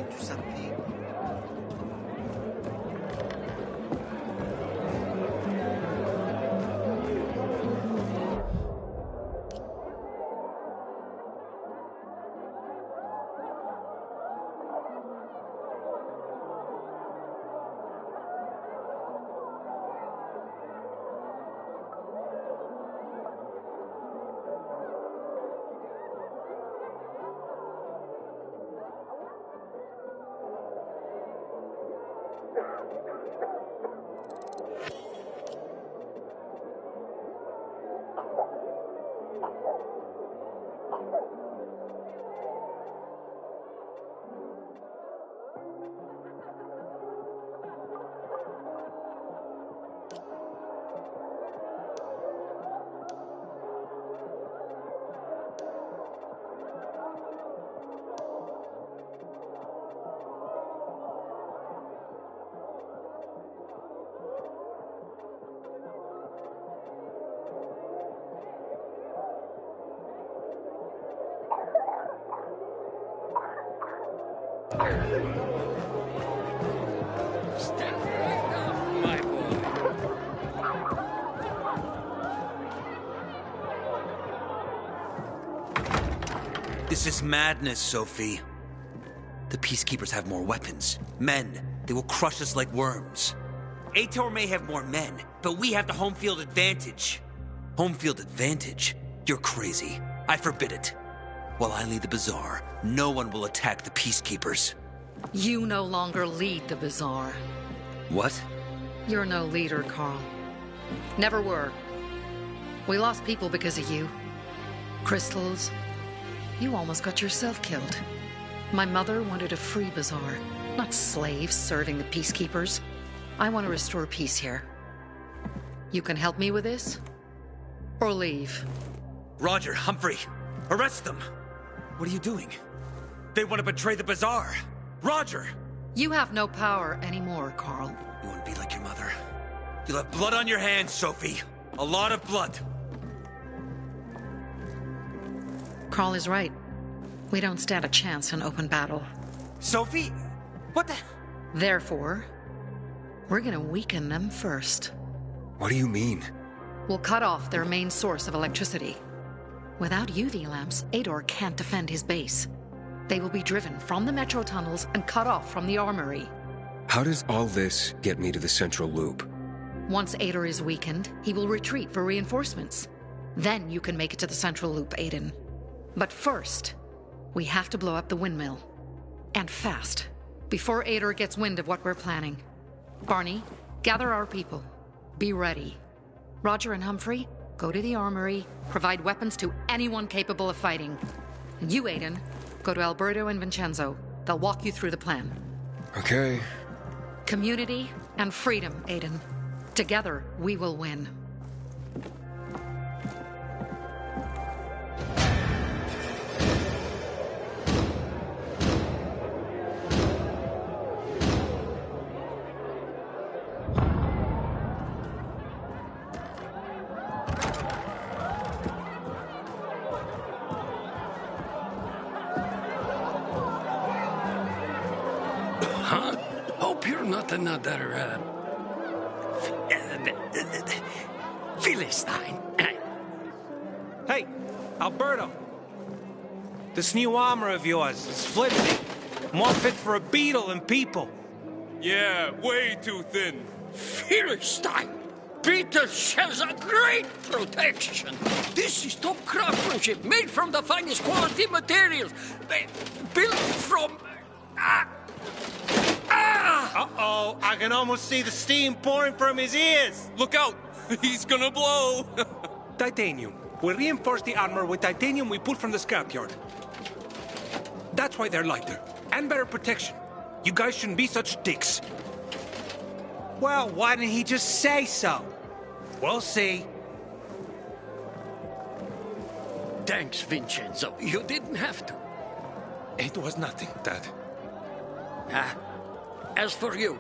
blind to something? Stand right up, my boy. This is madness, Sophie. The Peacekeepers have more weapons. Men. They will crush us like worms. Ator may have more men, but we have the home field advantage. Home field advantage? You're crazy. I forbid it. While I lead the Bazaar, no one will attack the Peacekeepers. You no longer lead the Bazaar. What? You're no leader, Carl. Never were. We lost people because of you. Crystals. You almost got yourself killed. My mother wanted a free Bazaar, not slaves serving the Peacekeepers. I want to restore peace here. You can help me with this? Or leave? Roger, Humphrey, arrest them! What are you doing? They want to betray the Bazaar! Roger! You have no power anymore, Carl. You want to be like your mother. You'll have blood on your hands, Sophie. A lot of blood. Carl is right. We don't stand a chance in open battle. Sophie? What the... Therefore, we're gonna weaken them first. What do you mean? We'll cut off their main source of electricity. Without UV lamps, Ator can't defend his base. They will be driven from the metro tunnels and cut off from the armory. How does all this get me to the central loop? Once Ator is weakened, he will retreat for reinforcements. Then you can make it to the central loop, Aiden. But first, we have to blow up the windmill. And fast. Before Ator gets wind of what we're planning. Barney, gather our people. Be ready. Roger and Humphrey, go to the armory, provide weapons to anyone capable of fighting. And you, Aiden, go to Alberto and Vincenzo. They'll walk you through the plan. Okay. Community and freedom, Aiden. Together, we will win. Huh? Hope you're not another, Philistine. Hey, Alberto. This new armor of yours is flimsy. More fit for a beetle than people. Yeah, way too thin. Philistine! Peter shells are great protection. This is top craftsmanship, made from the finest quality materials. Built from... Uh-oh, I can almost see the steam pouring from his ears. Look out! He's gonna blow! Titanium. We reinforce the armor with titanium we pulled from the scrapyard. That's why they're lighter. And better protection. You guys shouldn't be such dicks. Well, why didn't he just say so? We'll see. Thanks, Vincenzo. You didn't have to. It was nothing, Dad. As for you,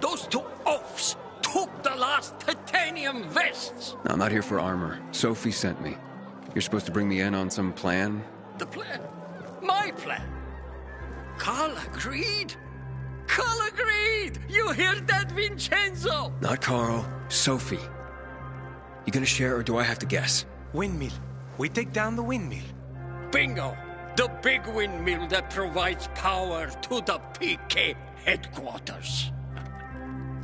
those two oafs took the last titanium vests. I'm not here for armor. Sophie sent me. You're supposed to bring me in on some plan? The plan? My plan? Carl agreed. Carl agreed! You hear that, Vincenzo? Not Carl. Sophie. You gonna share or do I have to guess? Windmill. We take down the windmill. Bingo! The big windmill that provides power to the PK headquarters.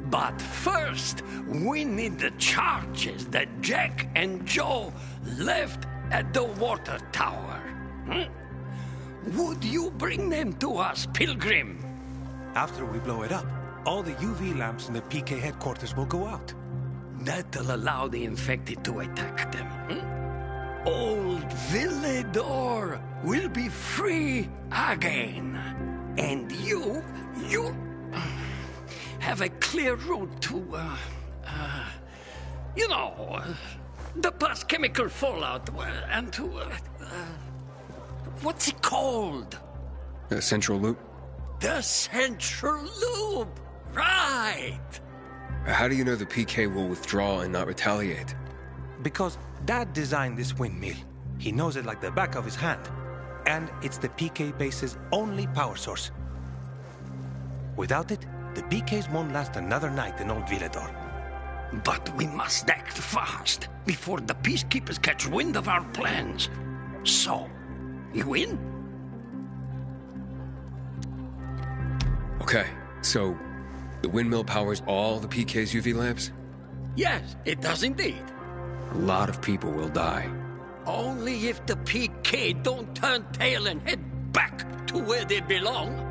But first, we need the charges that Jack and Joe left at the water tower. Would you bring them to us, Pilgrim? After we blow it up, all the UV lamps in the PK headquarters will go out. That'll allow the infected to attack them. Old Villedor will be free again. And you have a clear route to, the past chemical fallout and to, what's it called? The Central Loop? The Central Loop! Right! How do you know the PK will withdraw and not retaliate? Because Dad designed this windmill. He knows it like the back of his hand. And it's the PK base's only power source. Without it, the PKs won't last another night in Old Villedor. But we must act fast before the peacekeepers catch wind of our plans. So, you in? Okay, so the windmill powers all the PK's UV lamps? Yes, it does indeed. A lot of people will die. Only if the PK don't turn tail and head back to where they belong.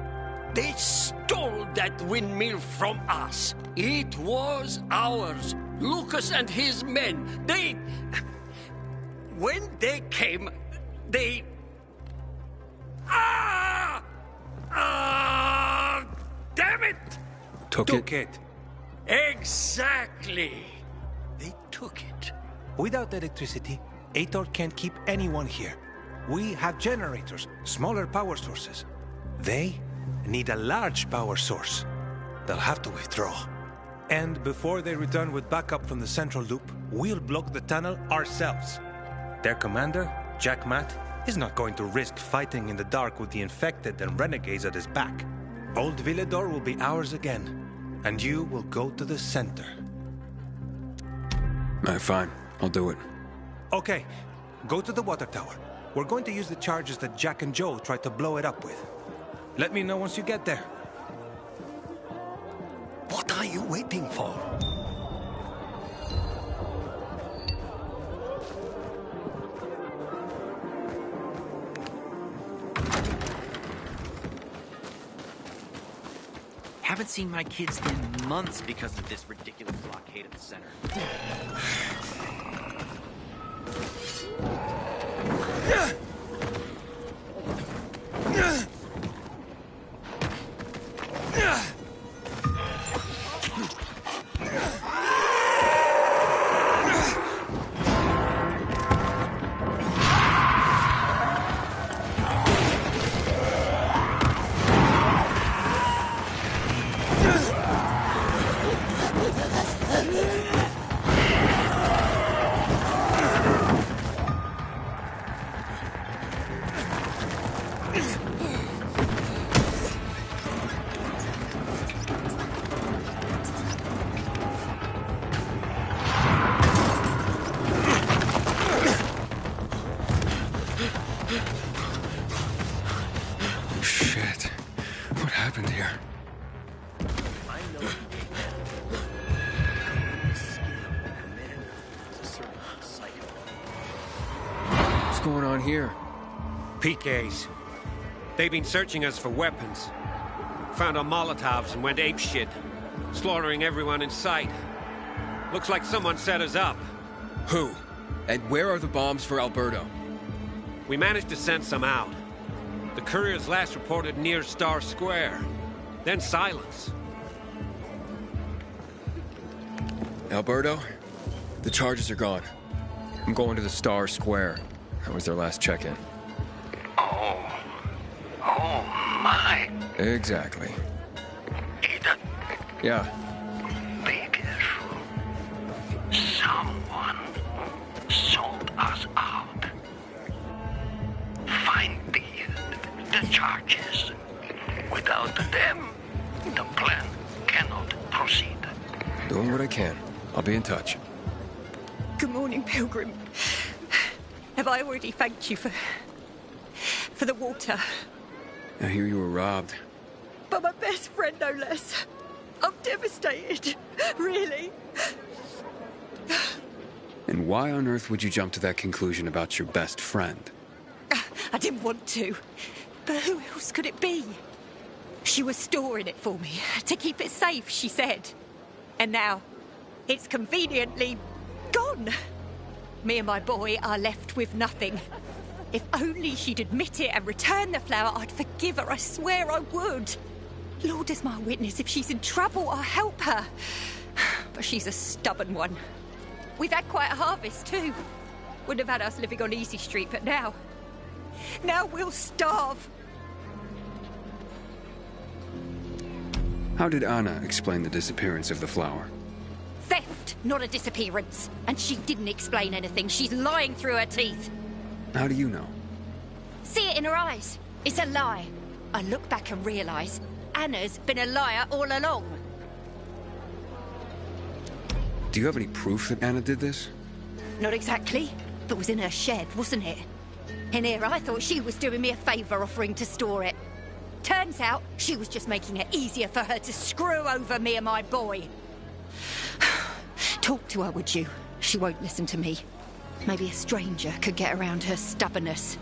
They stole that windmill from us. It was ours. Lucas and his men, when they came, they... damn it! Took it? Exactly. They took it. Without electricity, Aitor can't keep anyone here. We have generators, smaller power sources. They need a large power source. They'll have to withdraw. And before they return with backup from the Central Loop, we'll block the tunnel ourselves. Their commander, Jack Matt, is not going to risk fighting in the dark with the infected and renegades at his back. Old Villedor will be ours again, and you will go to the center. Alright, fine. I'll do it. Okay, go to the water tower. We're going to use the charges that Jack and Joe tried to blow it up with. Let me know once you get there. What are you waiting for? Haven't seen my kids in months because of this ridiculous blockade at the center. Shit. What happened here? What's going on here? PKs. They've been searching us for weapons. Found our Molotovs and went apeshit, slaughtering everyone in sight. Looks like someone set us up. Who? And where are the bombs for Alberto? We managed to send some out. The couriers last reported near Star Square. Then silence. Alberto? The charges are gone. I'm going to the Star Square. That was their last check-in. Oh my. Exactly. Ethan, Yeah. be careful. Someone sold us out. Find the charges. Without them, the plan cannot proceed. Doing what I can. I'll be in touch. Good morning, Pilgrim. Have I already thanked you for the water? I hear you were robbed. But my best friend, no less. I'm devastated. Really. And why on earth would you jump to that conclusion about your best friend? I didn't want to. But who else could it be? She was storing it for me, to keep it safe, she said. And now, it's conveniently gone. Me and my boy are left with nothing. If only she'd admit it and return the flower, I'd forgive her, I swear I would. Lord is my witness, if she's in trouble, I'll help her. But she's a stubborn one. We've had quite a harvest, too. Wouldn't have had us living on Easy Street, but now we'll starve. How did Anna explain the disappearance of the flower? Theft, not a disappearance. And she didn't explain anything. She's lying through her teeth. How do you know? See it in her eyes. It's a lie. I look back and realise Anna's been a liar all along. Do you have any proof that Anna did this? Not exactly, but it was in her shed, wasn't it? In here, I thought she was doing me a favour offering to store it. Turns out, she was just making it easier for her to screw over me and my boy. Talk to her, would you? She won't listen to me. Maybe a stranger could get around her stubbornness.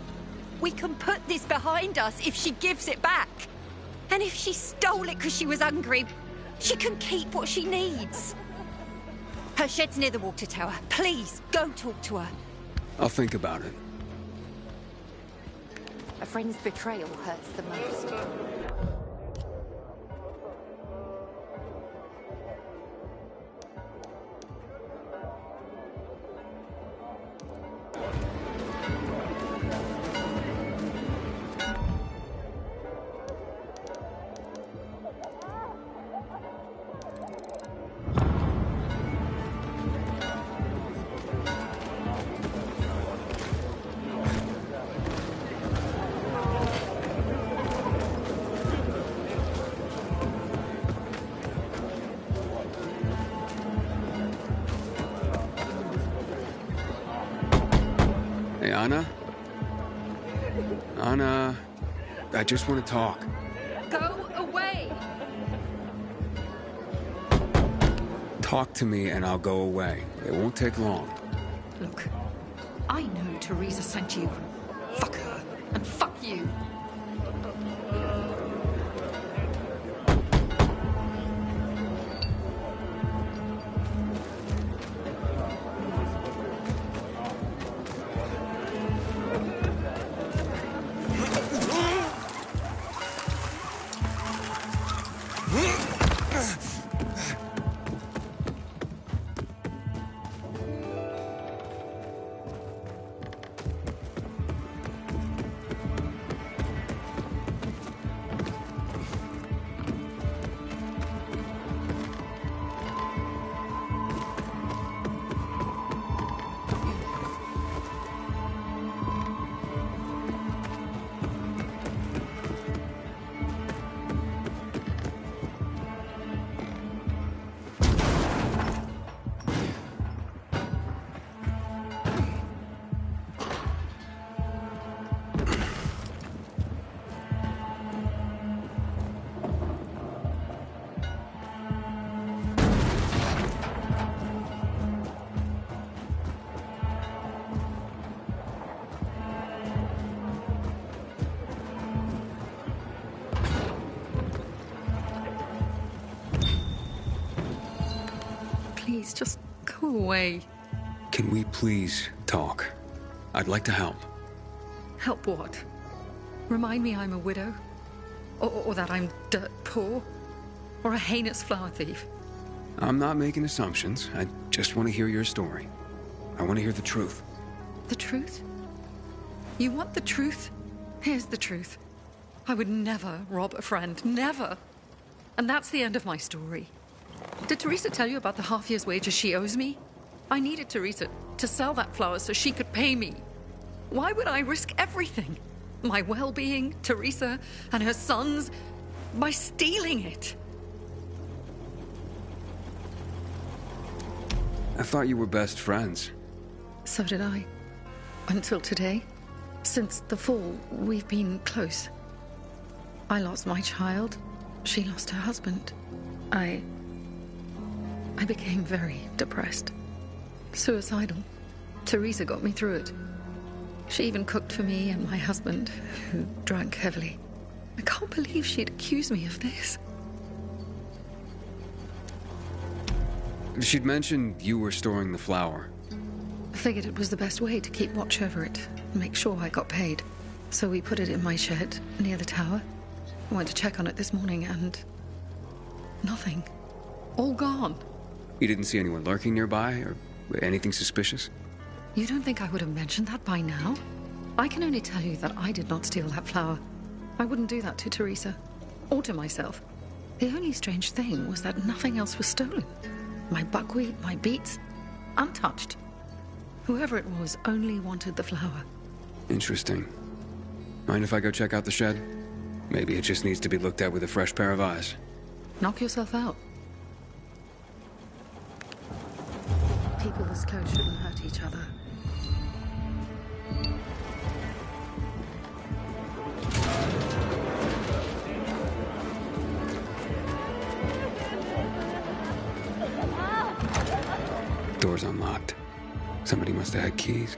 We can put this behind us if she gives it back. And if she stole it because she was hungry, she can keep what she needs. Her shed's near the water tower. Please, go talk to her. I'll think about it. A friend's betrayal hurts the most. Hey, Anna? Anna, I just want to talk. Go away! Talk to me and I'll go away. It won't take long. Look, I know Teresa sent you. Fuck her, and fuck you. Please, just go away. Can we please talk? I'd like to help. Help what? Remind me I'm a widow? Or that I'm dirt poor? Or a heinous flower thief? I'm not making assumptions. I just want to hear your story. I want to hear the truth. The truth? You want the truth? Here's the truth. I would never rob a friend. Never. And that's the end of my story. Did Teresa tell you about the half year's wages she owes me? I needed Teresa to sell that flower so she could pay me. Why would I risk everything? My well-being, Teresa, and her sons? by stealing it. I thought you were best friends. So did I. Until today. Since the fall, we've been close. I lost my child. She lost her husband. I became very depressed. Suicidal. Teresa got me through it. She even cooked for me and my husband, who drank heavily. I can't believe she'd accuse me of this. She'd mentioned you were storing the flour. I figured it was the best way to keep watch over it, and make sure I got paid. So we put it in my shed, near the tower. I went to check on it this morning, and... nothing. All gone. You didn't see anyone lurking nearby, or anything suspicious? You don't think I would have mentioned that by now? I can only tell you that I did not steal that flour. I wouldn't do that to Teresa. Or to myself. The only strange thing was that nothing else was stolen. My buckwheat, my beets, untouched. Whoever it was only wanted the flour. Interesting. Mind if I go check out the shed? Maybe it just needs to be looked at with a fresh pair of eyes. Knock yourself out. People this close shouldn't hurt each other. Door's unlocked. Somebody must have had keys.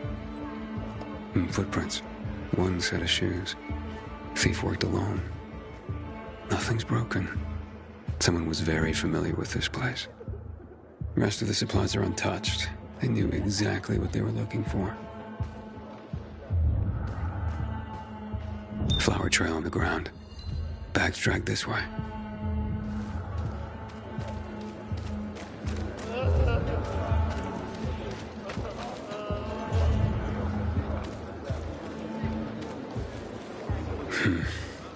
Footprints. One set of shoes. Thief worked alone. Nothing's broken. Someone was very familiar with this place. The rest of the supplies are untouched. They knew exactly what they were looking for. Flower trail on the ground. Bags dragged this way.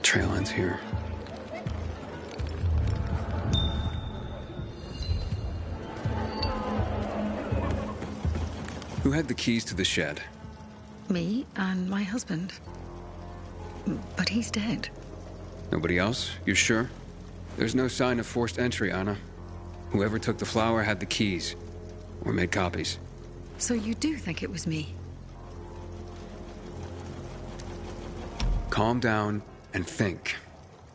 Trail ends here. Who had the keys to the shed? Me and my husband. But he's dead. Nobody else? You sure? There's no sign of forced entry, Anna. Whoever took the flour had the keys. Or made copies. So you do think it was me? Calm down and think.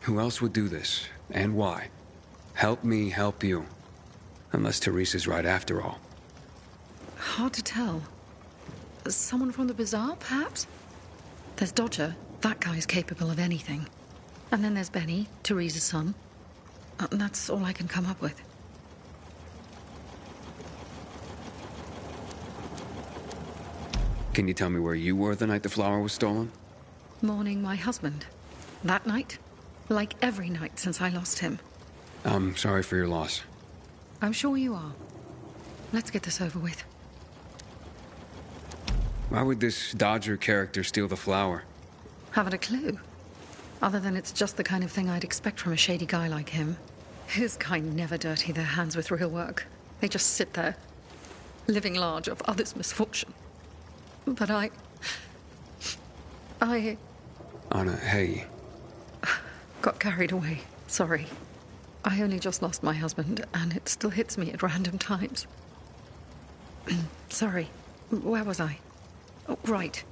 Who else would do this? And why? Help me help you. Unless Teresa's right after all. Hard to tell. Someone from the bazaar, perhaps? There's Dodger. That guy's capable of anything. And then there's Benny, Teresa's son. And that's all I can come up with. Can you tell me where you were the night the flour was stolen? Mourning my husband. That night? Like every night since I lost him. I'm sorry for your loss. I'm sure you are. Let's get this over with. Why would this Dodger character steal the flour? Haven't a clue. Other than it's just the kind of thing I'd expect from a shady guy like him. His kind never dirty their hands with real work. They just sit there, living large off others' misfortune. But I... Anna, hey. Got carried away. Sorry. I only just lost my husband, and it still hits me at random times. Sorry. Where was I? Oh, right.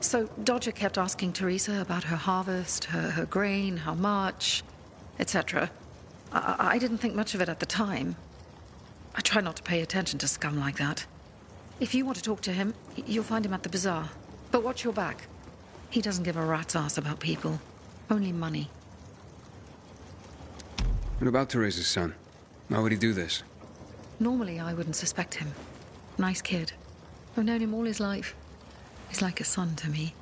So Dodger kept asking Teresa about her harvest, her grain, how much, etc. I didn't think much of it at the time. I try not to pay attention to scum like that. If you want to talk to him, you'll find him at the bazaar. But watch your back. He doesn't give a rat's ass about people. Only money. What about Teresa's son? Why would he do this? Normally, I wouldn't suspect him. Nice kid. I've known him all his life. He's like a son to me.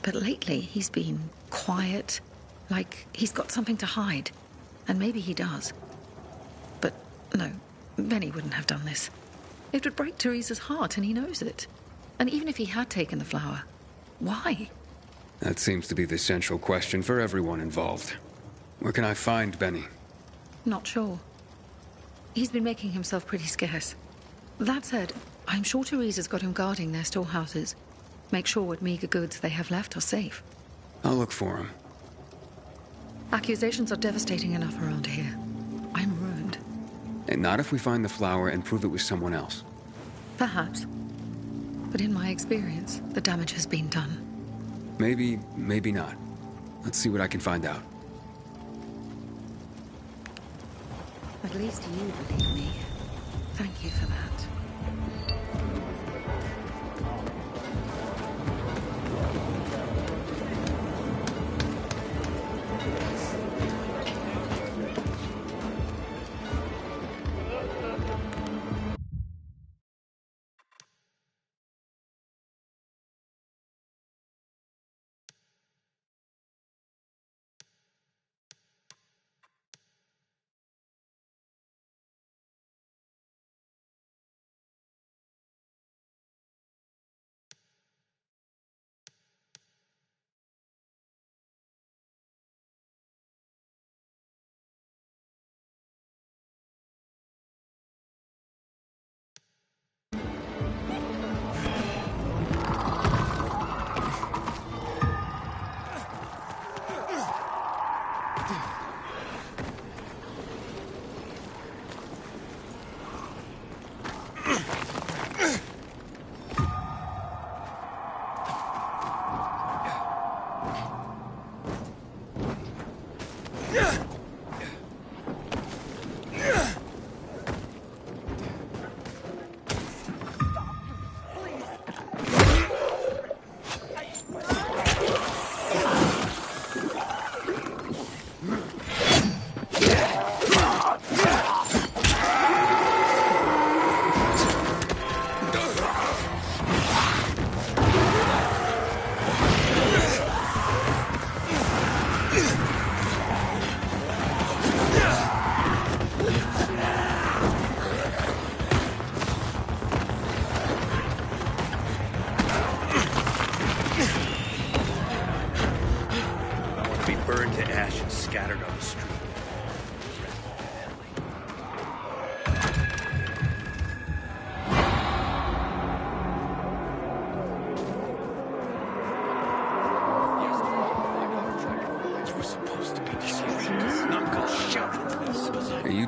But lately, he's been quiet, like he's got something to hide. And maybe he does. But no, Benny wouldn't have done this. It would break Teresa's heart, and he knows it. And even if he had taken the flour, why? That seems to be the central question for everyone involved. Where can I find Benny? Not sure. He's been making himself pretty scarce. That said, I'm sure Teresa's got him guarding their storehouses. Make sure what meager goods they have left are safe. I'll look for him. Accusations are devastating enough around here. I'm ruined. And not if we find the flower and prove it was someone else. Perhaps. But in my experience, the damage has been done. Maybe, maybe not. Let's see what I can find out. At least you believe me. Thank you for that.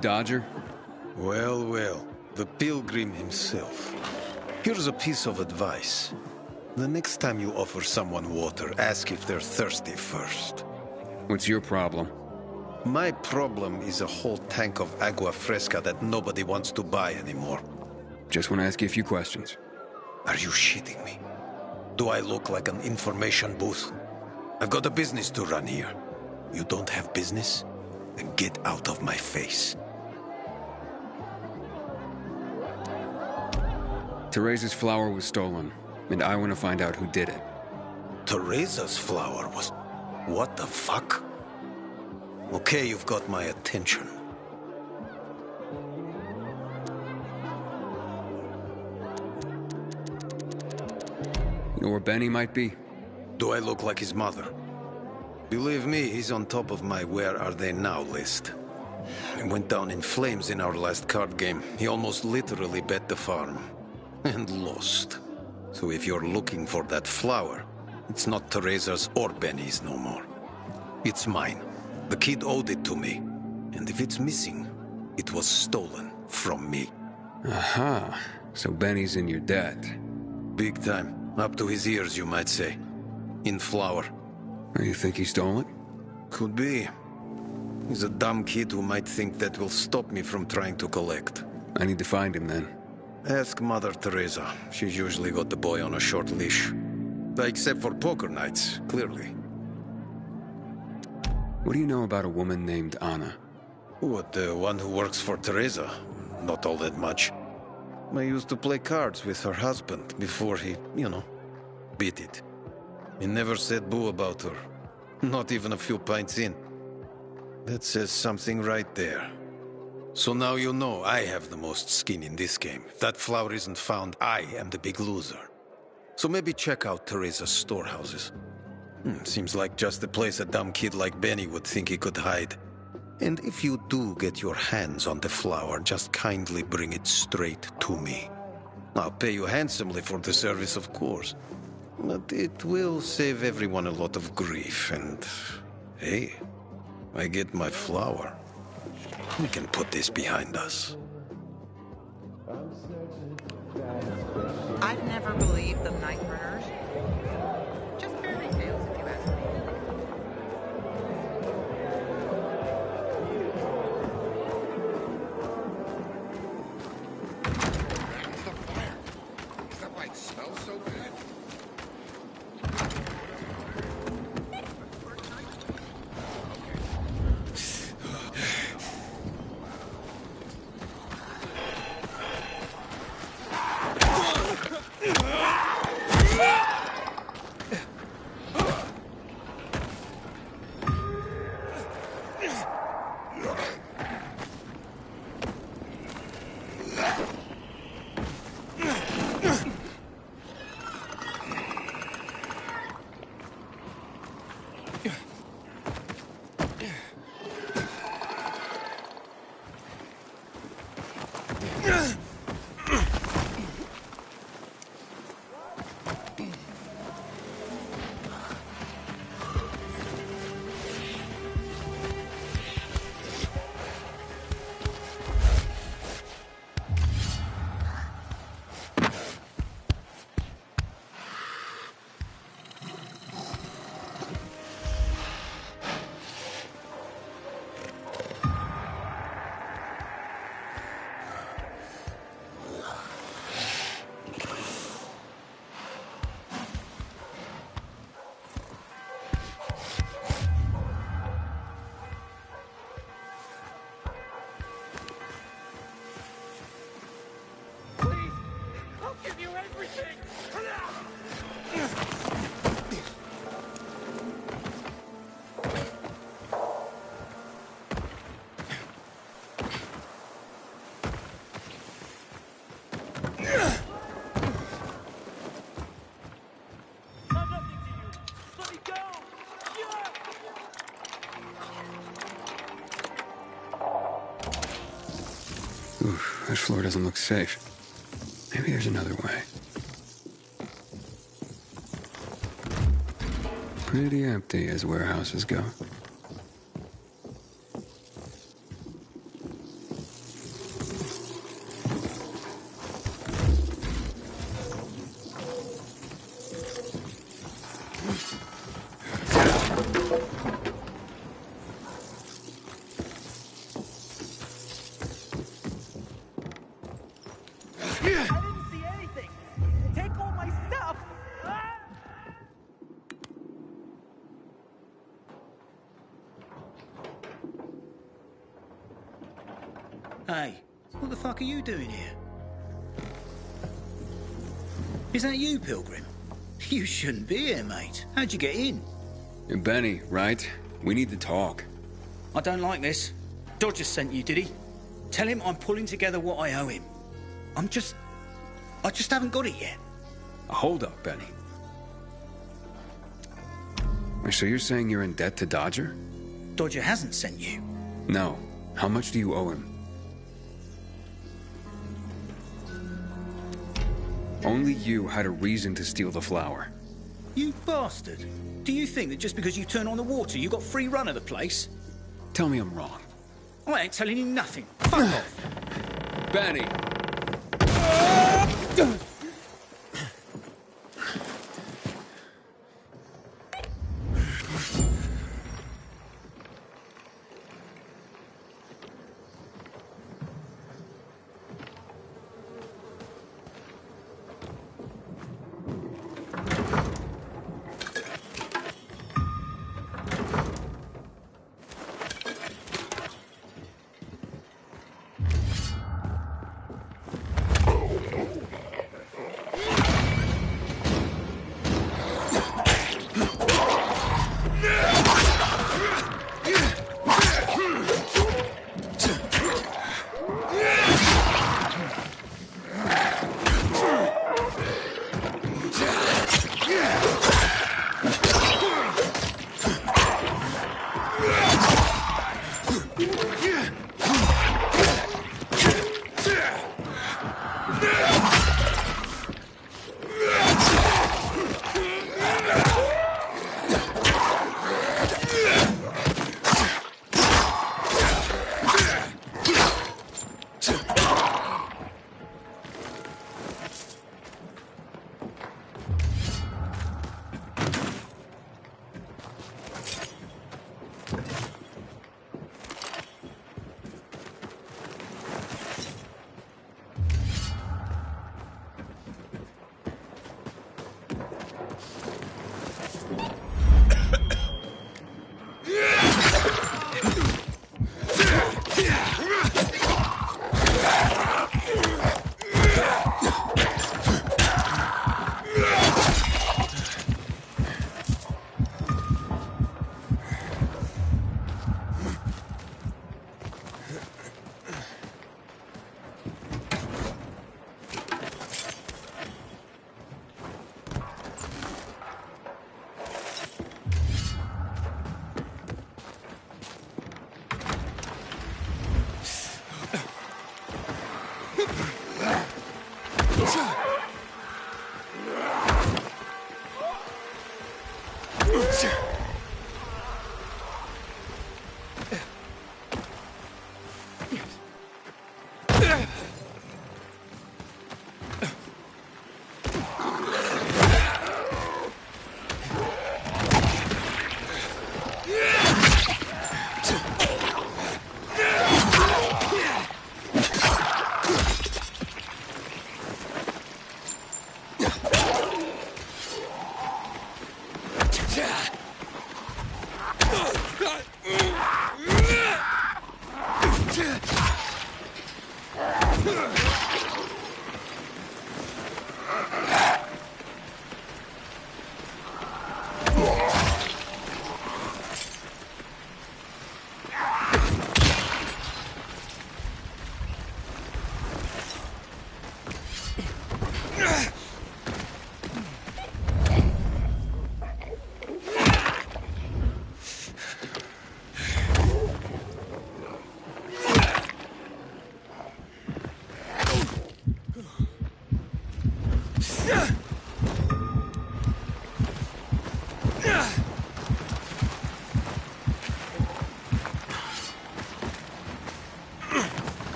Dodger? Well, well. The Pilgrim himself. Here's a piece of advice. The next time you offer someone water, ask if they're thirsty first. What's your problem? My problem is a whole tank of agua fresca that nobody wants to buy anymore. Just want to ask you a few questions. Are you shitting me? Do I look like an information booth? I've got a business to run here. You don't have business? Then get out of my face. Teresa's flower was stolen, and I want to find out who did it. Teresa's flower was... What the fuck? Okay, you've got my attention. You know where Benny might be? Do I look like his mother? Believe me, he's on top of my where are they now list. He went down in flames in our last card game. He almost literally bet the farm. And lost. So if you're looking for that flower, it's not Teresa's or Benny's no more. It's mine. The kid owed it to me. And if it's missing, it was stolen from me. Aha. So Benny's in your debt. Big time. Up to his ears, you might say. In flour. You think he stole it? Could be. He's a dumb kid who might think that will stop me from trying to collect. I need to find him then. Ask Mother Teresa. She's usually got the boy on a short leash. Except for poker nights, clearly. What do you know about a woman named Anna? What, the one who works for Teresa? Not all that much. I used to play cards with her husband before he, beat it. He never said boo about her. Not even a few pints in. That says something right there. So now you know I have the most skin in this game. If that flower isn't found, I am the big loser. So maybe check out Teresa's storehouses. Seems like just the place a dumb kid like Benny would think he could hide. And if you do get your hands on the flower, just kindly bring it straight to me. I'll pay you handsomely for the service, of course. But it will save everyone a lot of grief, and... hey, I get my flower, we can put this behind us. I've never believed the Night Runners. Just fairy tales, if you ask me. The fire. Is that why it smells so bad? Oof, this floor doesn't look safe. Maybe there's another way. Pretty empty as warehouses go. Hey, what the fuck are you doing here? Is that you, Pilgrim? You shouldn't be here, mate. How'd you get in? You're Benny, right? We need to talk. I don't like this. Dodger sent you, did he? Tell him I'm pulling together what I owe him. I just haven't got it yet. Hold up, Benny. So you're saying you're in debt to Dodger? Dodger hasn't sent you. No. How much do you owe him? Only you had a reason to steal the flower. You bastard. Do you think that just because you turn on the water, you got free run of the place? Tell me I'm wrong. I ain't telling you nothing. Fuck off. Benny!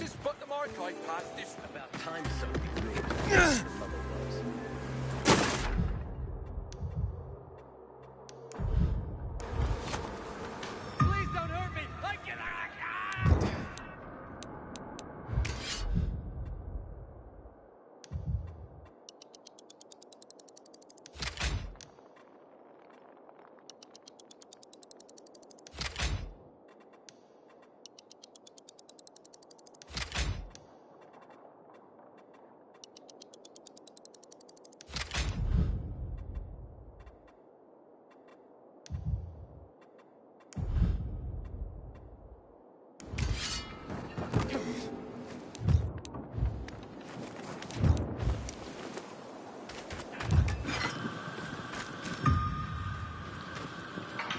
Just put the archive past this. About time somebody realized who her mother was. Please don't hurt me! I get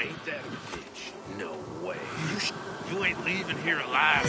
Ain't that a bitch? No way. You ain't leaving here alive.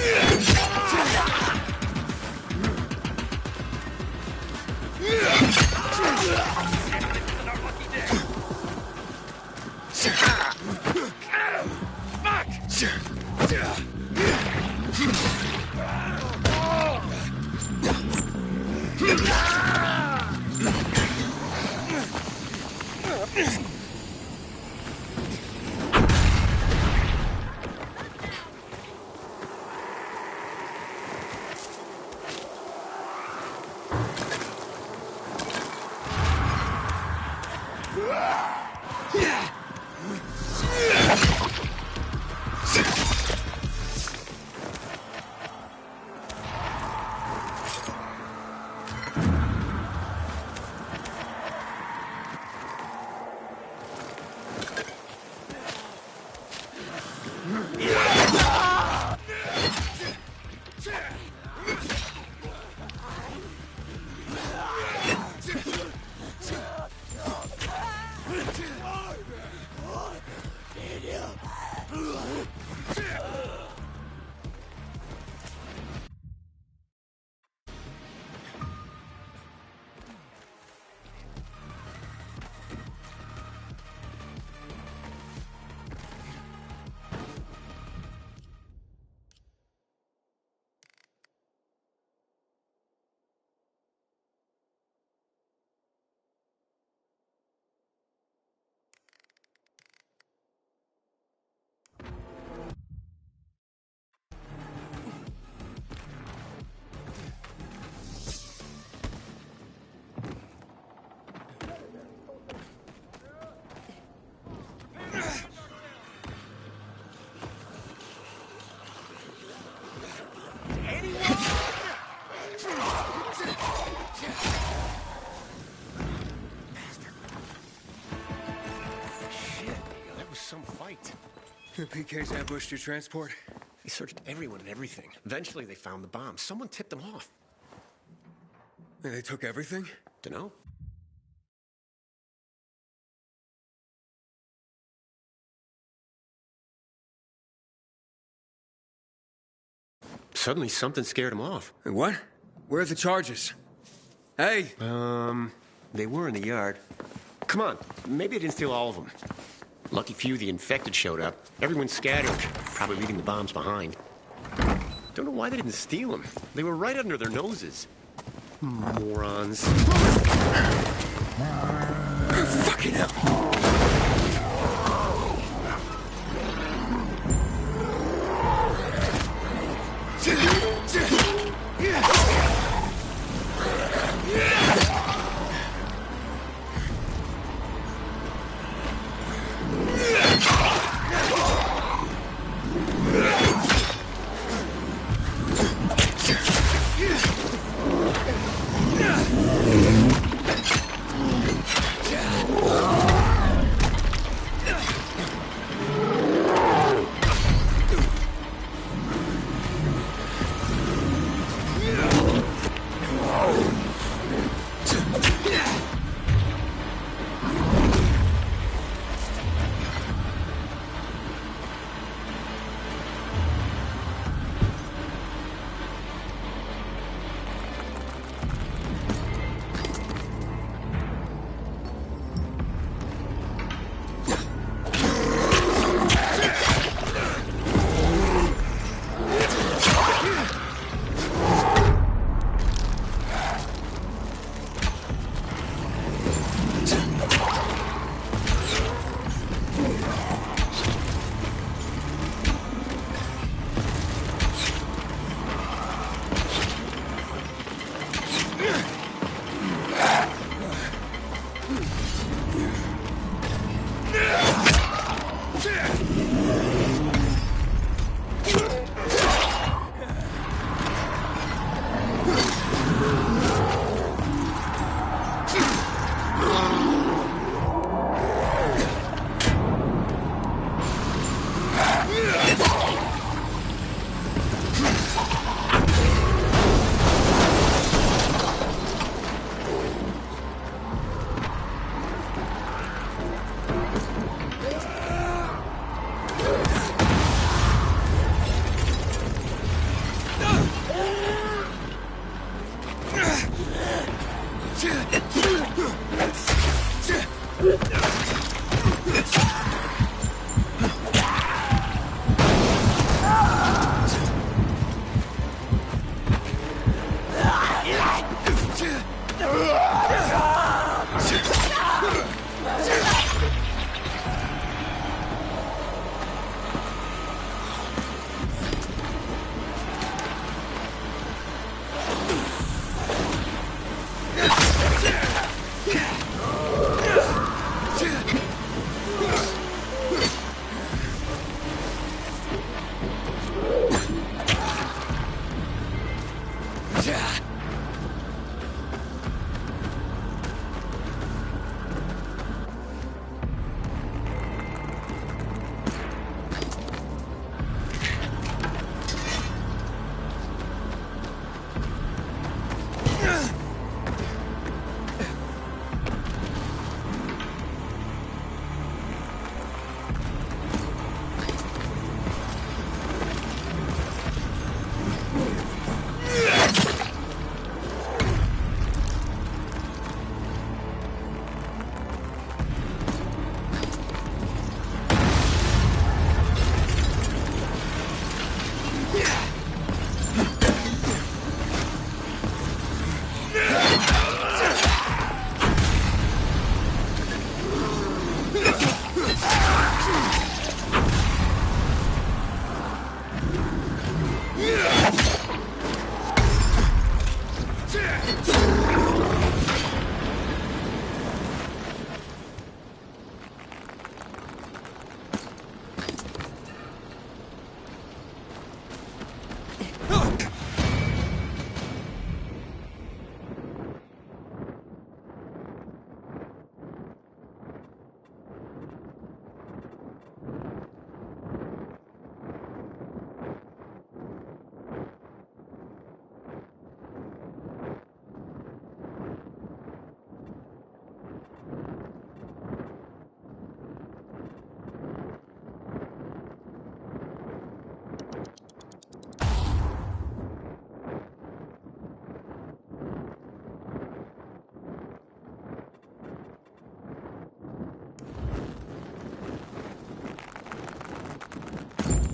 some fight. The PKs ambushed your transport? They searched everyone and everything. Eventually, they found the bomb. Someone tipped them off. And they took everything? Dunno. Suddenly, something scared them off. What? Where are the charges? Hey! They were in the yard. Come on, maybe I didn't steal all of them. Lucky few of the infected showed up. Everyone scattered, probably leaving the bombs behind. Don't know why they didn't steal them. They were right under their noses. Morons. Fucking hell!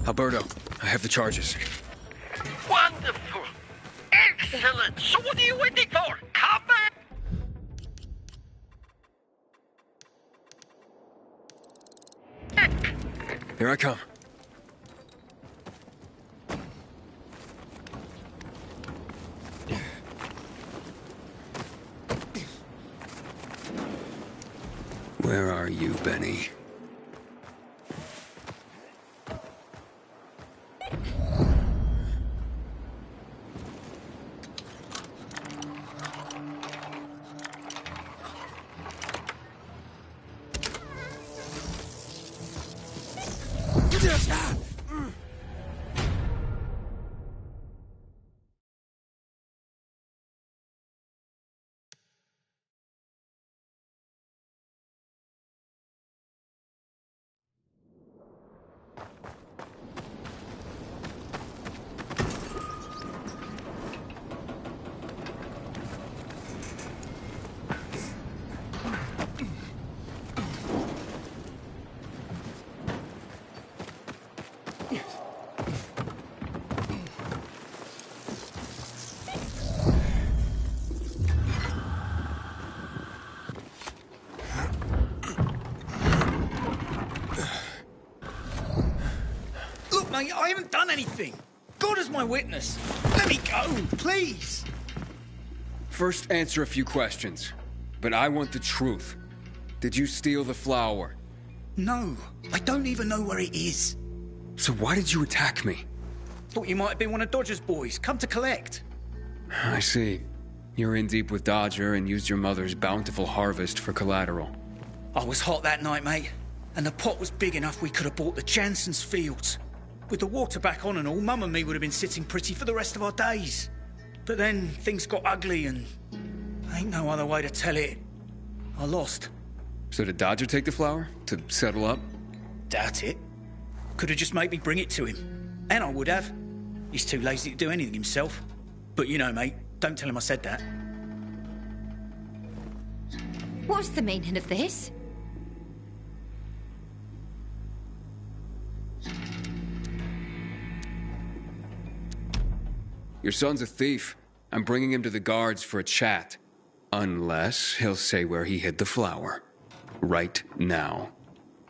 Alberto, I have the charges. Wonderful. Excellent. So what are you waiting for? Come back. Here I come. Where are you, Benny? Mate, I haven't done anything. God is my witness. Let me go, please. First, answer a few questions. But I want the truth. Did you steal the flower? No, I don't even know where it is. So why did you attack me? Thought you might have been one of Dodger's boys, come to collect. I see. You're in deep with Dodger and used your mother's bountiful harvest for collateral. I was hot that night, mate. And the pot was big enough we could have bought the Jansen's fields. With the water back on and all, Mum and me would have been sitting pretty for the rest of our days. But then things got ugly and... ain't no other way to tell it. I lost. So did Dodger take the flower? To settle up? Doubt it. Could have just made me bring it to him. And I would have. He's too lazy to do anything himself. But you know, mate, don't tell him I said that. What's the meaning of this? Your son's a thief. I'm bringing him to the guards for a chat. Unless he'll say where he hid the flower. Right now.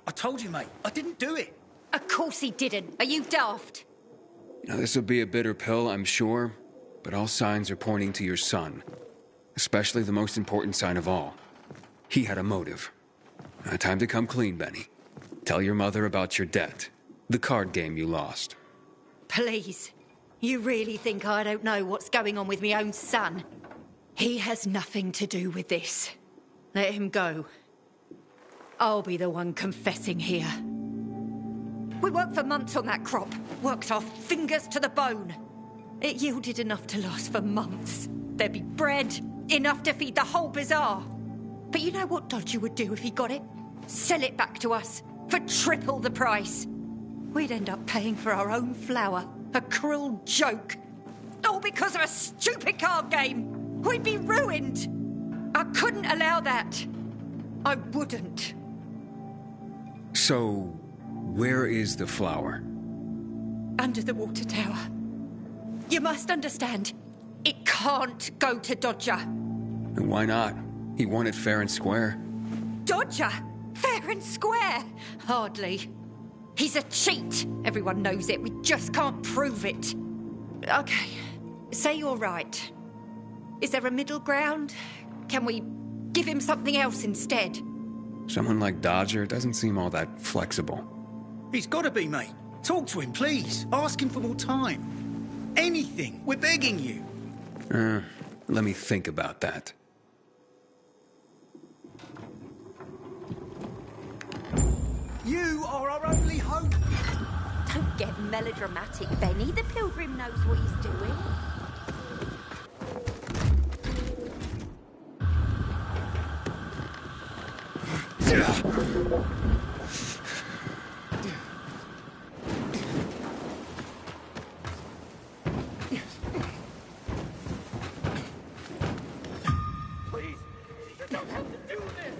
I told you, mate. I didn't do it. Of course he didn't. Are you daft? Now, this'll be a bitter pill, I'm sure. But all signs are pointing to your son. Especially the most important sign of all. He had a motive. Now, time to come clean, Benny. Tell your mother about your debt. The card game you lost. Please. You really think I don't know what's going on with my own son? He has nothing to do with this. Let him go. I'll be the one confessing here. We worked for months on that crop. Worked our fingers to the bone. It yielded enough to last for months. There'd be bread, enough to feed the whole bazaar. But you know what Dodger would do if he got it? Sell it back to us for triple the price. We'd end up paying for our own flour. A cruel joke. All because of a stupid card game. We'd be ruined. I couldn't allow that. I wouldn't. So, where is the flower? Under the water tower. You must understand, it can't go to Dodger. And why not? He won it fair and square. Dodger? Fair and square? Hardly. He's a cheat. Everyone knows it. We just can't prove it. Okay. Say you're right. Is there a middle ground? Can we give him something else instead? Someone like Dodger doesn't seem all that flexible. He's got to be, mate. Talk to him, please. Ask him for more time. Anything. We're begging you. Let me think about that. You are our only hope. Don't get melodramatic, Benny. The pilgrim knows what he's doing. Please, you don't have to do this.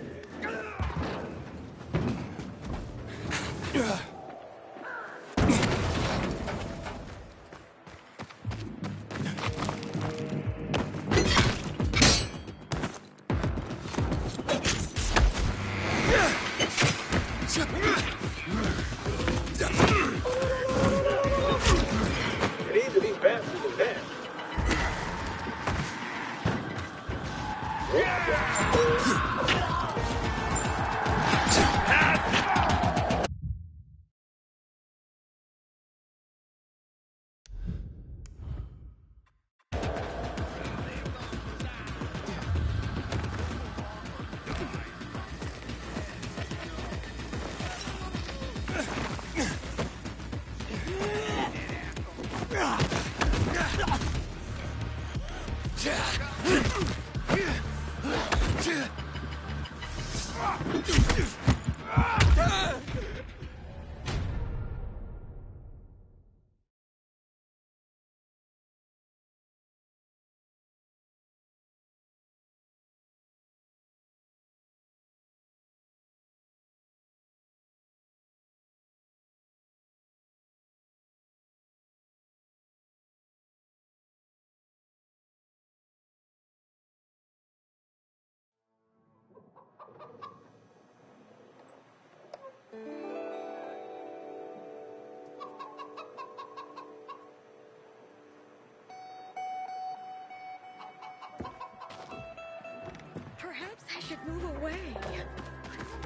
Perhaps I should move away.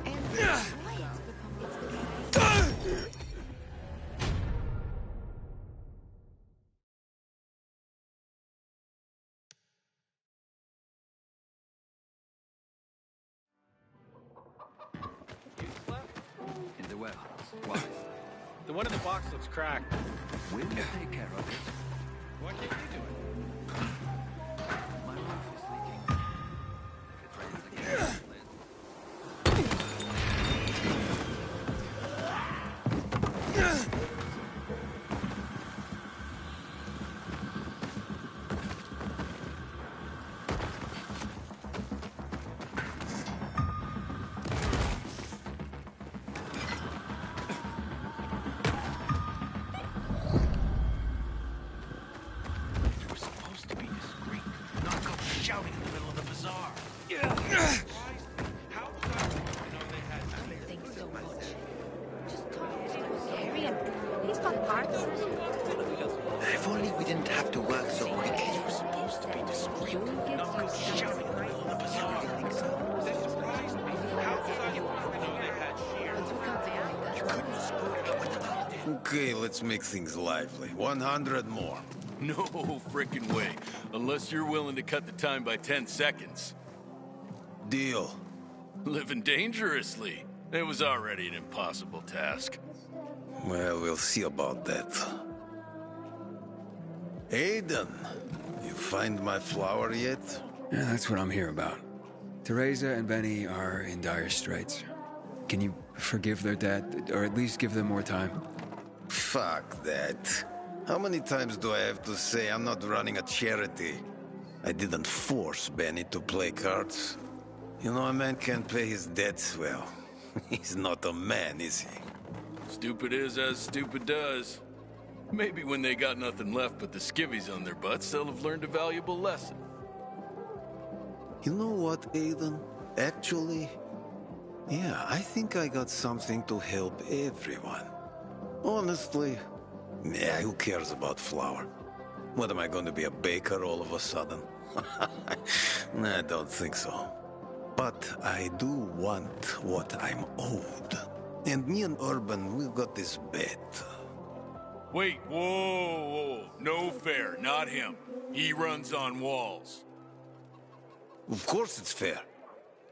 And In the warehouse. Why? The one in the box looks cracked. We'll take care of it. Why can't you do it? My roof is leaking. If it rains again, shouting in the middle of the bazaar. he's got parts. If only we didn't have to work so quickly. You were supposed to be discreet. Not go shouting in the middle of the bazaar. They surprised me. How did I know they had shears? You couldn't have screwed it up with the Okay, let's make things lively. 100 more. No frickin' way. Unless you're willing to cut the time by 10 seconds. Deal. Living dangerously. It was already an impossible task. Well, we'll see about that. Aiden, you find my flower yet? Yeah, that's what I'm here about. Teresa and Benny are in dire straits. Can you forgive their dad, or at least give them more time? Fuck that. How many times do I have to say I'm not running a charity? I didn't force Benny to play cards. You know, a man can't pay his debts well. He's not a man, is he? Stupid is as stupid does. Maybe when they got nothing left but the skivvies on their butts, they'll have learned a valuable lesson. You know what, Aiden? Actually, yeah, I think I got something to help everyone. Honestly, yeah, who cares about flour? What, am I going to be a baker all of a sudden? I don't think so. But I do want what I'm owed. And me and Urban, we've got this bet. Wait, whoa. No fair, not him. He runs on walls. Of course it's fair.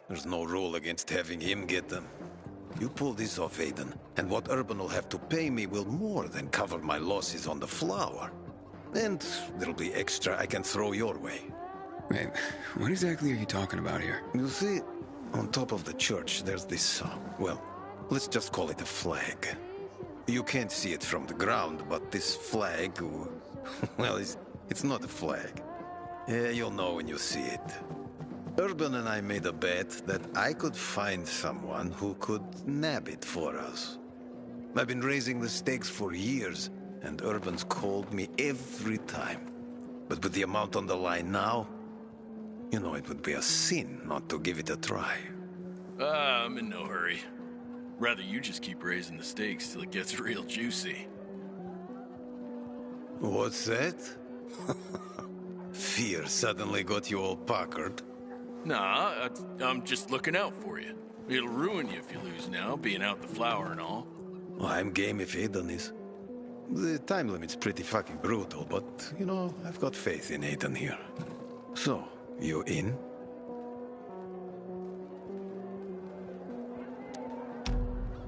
There's no rule against having him get them. You pull this off, Aiden, and what Urban will have to pay me will more than cover my losses on the flour. And there'll be extra I can throw your way. Wait, what exactly are you talking about here? You see, on top of the church, there's this, well, let's just call it a flag. You can't see it from the ground, but this flag, well, it's not a flag. Yeah, you'll know when you see it. Urban and I made a bet that I could find someone who could nab it for us. I've been raising the stakes for years, and Urban's called me every time. But with the amount on the line now, you know, it would be a sin not to give it a try. I'm in no hurry. Rather you just keep raising the stakes till it gets real juicy. What's that? Fear suddenly got you all puckered. Nah, I'm just looking out for you. It'll ruin you if you lose now, being out the flour and all. Well, I'm game if Aiden is. The time limit's pretty fucking brutal, but, you know, I've got faith in Aiden here. So, you in?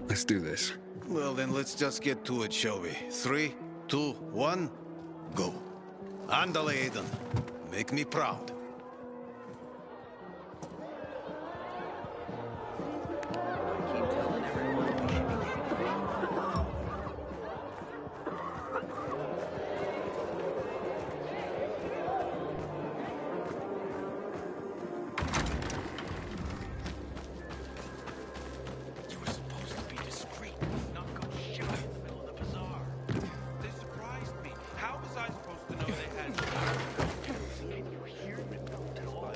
Let's do this. Well, then let's just get to it, shall we? 3, 2, 1, go. Andale, Aiden. make me proud. Keep telling everyone we should be giving away. You were supposed to be discreet, not go shooting in the middle of the bazaar. They surprised me. How was I supposed to know they had Can you hear me at all?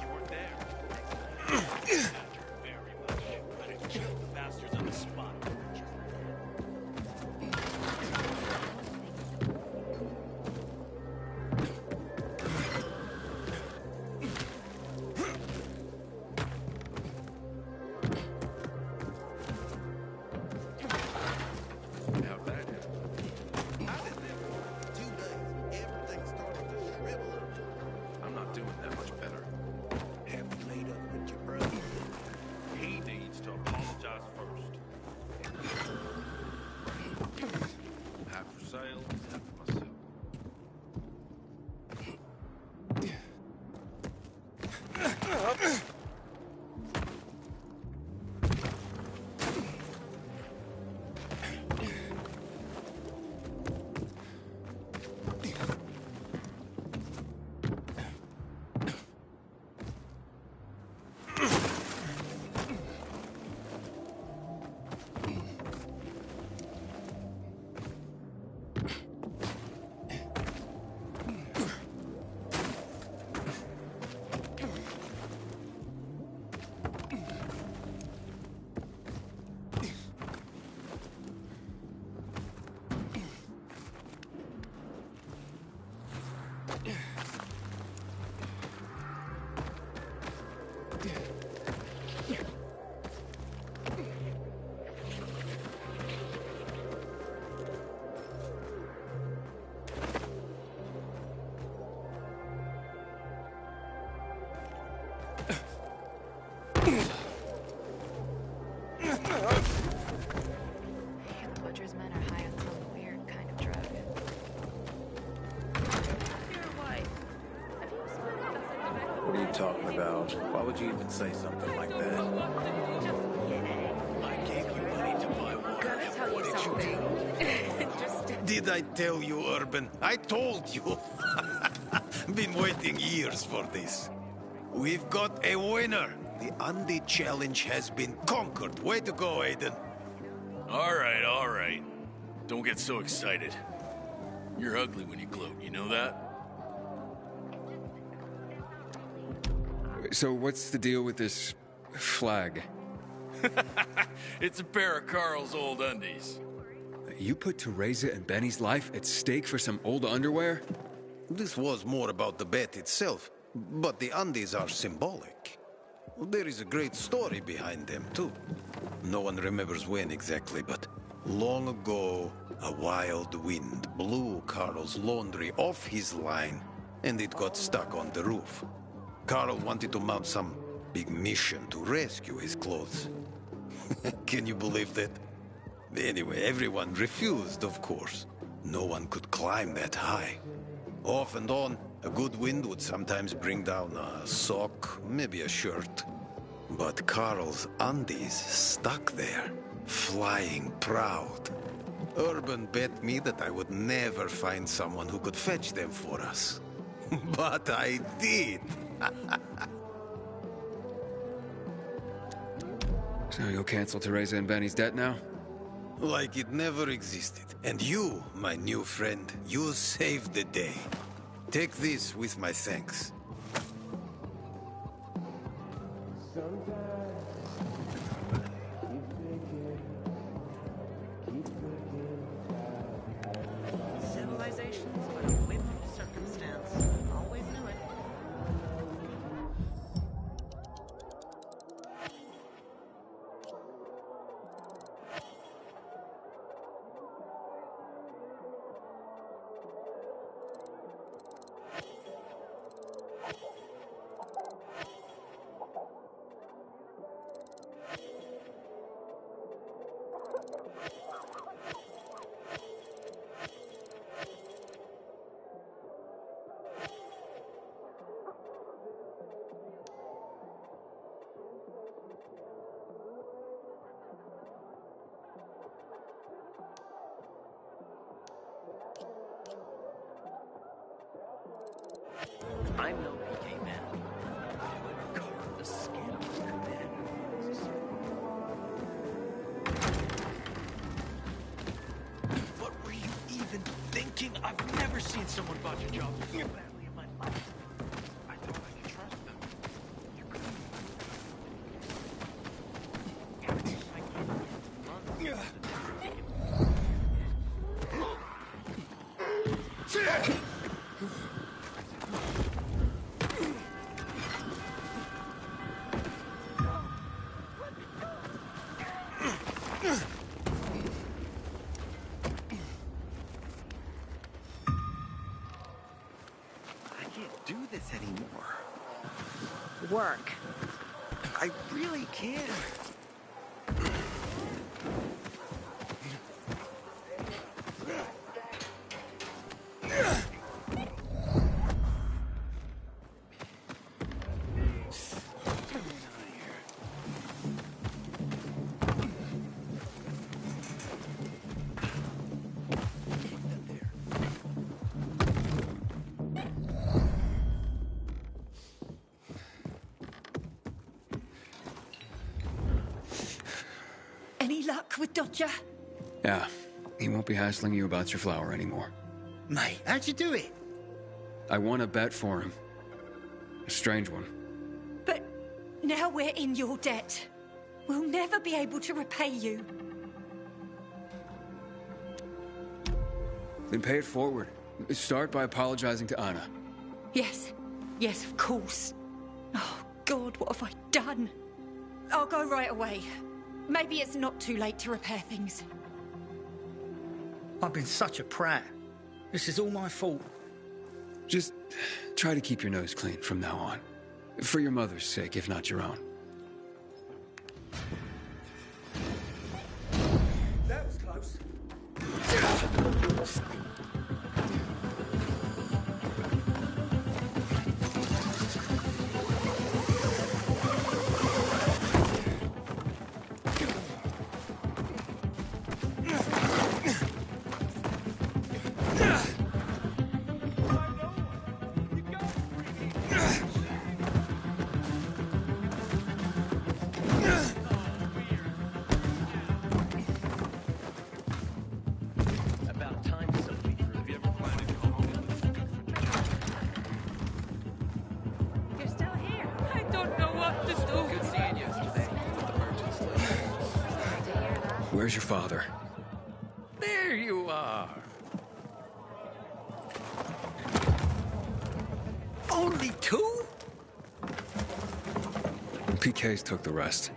You weren't there. Very much. But it killed the bastards on the spot. How'd that happen? How did that? 2 days. Everything started to shrivel up. I'm not doing that much better. Have you made up with your brother? He needs to apologize first. Half for sale, half for myself. The butcher's men are high on some weird kind of drug. What are you talking about? Why would you even say something like that? I gave you money to buy one. Gotta tell you something. Did I tell you, Urban? I told you. Been waiting years for this. We've got a winner. The Undead Challenge has been conquered. Way to go, Aiden. All right. Don't get so excited. You're ugly when you gloat, you know that? So what's the deal with this flag? It's a pair of Carl's old undies. You put Teresa and Benny's life at stake for some old underwear? This was more about the bet itself, but the undies are symbolic. There is a great story behind them, too. No one remembers when exactly, but long ago, a wild wind blew Carl's laundry off his line, and it got stuck on the roof. Carl wanted to mount some big mission to rescue his clothes. Can you believe that? Anyway, everyone refused, of course. No one could climb that high. Off and on, a good wind would sometimes bring down a sock, maybe a shirt. But Carl's undies stuck there, flying proud. Urban bet me that I would never find someone who could fetch them for us. But I did. So you'll cancel Teresa and Benny's debt now? Like it never existed. And you, my new friend, you saved the day. Take this with my thanks. Civilization's but a whim of circumstance. Always knew it. I'm no PK man. Whoever carved the skin of the commander was a What were you even thinking? I've never seen someone botch a job so badly in my life. I thought I could trust them. You couldn't. I can't do this anymore. Work. I really can't. Any luck with Dodger? Yeah, he won't be hassling you about your flower anymore. Mate, how'd you do it? I won a bet for him. A strange one. But now we're in your debt. We'll never be able to repay you. Then pay it forward. Start by apologizing to Anna. Yes. Yes, of course. Oh, God, what have I done? I'll go right away. Maybe it's not too late to repair things. I've been such a prat. This is all my fault. Just try to keep your nose clean from now on. For your mother's sake, if not your own. That was close. About time, Sophie. Have you ever planned to call me? You're still here. I don't know what to do. Good seeing you yesterday at the merchant station. Where's your father? There you are. Only two? PK's took the rest.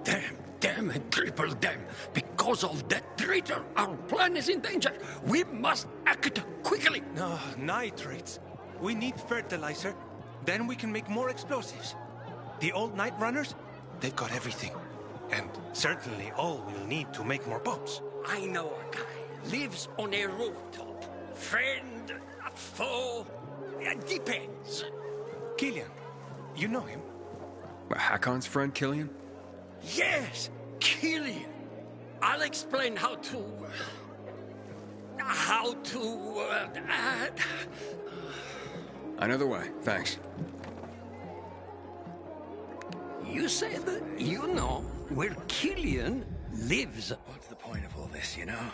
Damn and triple damn. Because of that traitor, our plan is in danger. We must act quickly. No, nitrates. We need fertilizer. Then we can make more explosives. The old Night Runners, they've got everything. And certainly all we'll need to make more bombs. I know a guy. Lives on a rooftop. Friend, foe, it depends. Killian, you know him? Hakon's friend, Killian? Yes, Killian. I'll explain how to... Another way, thanks. You said you know where Killian lives. What's the point of all this, you know?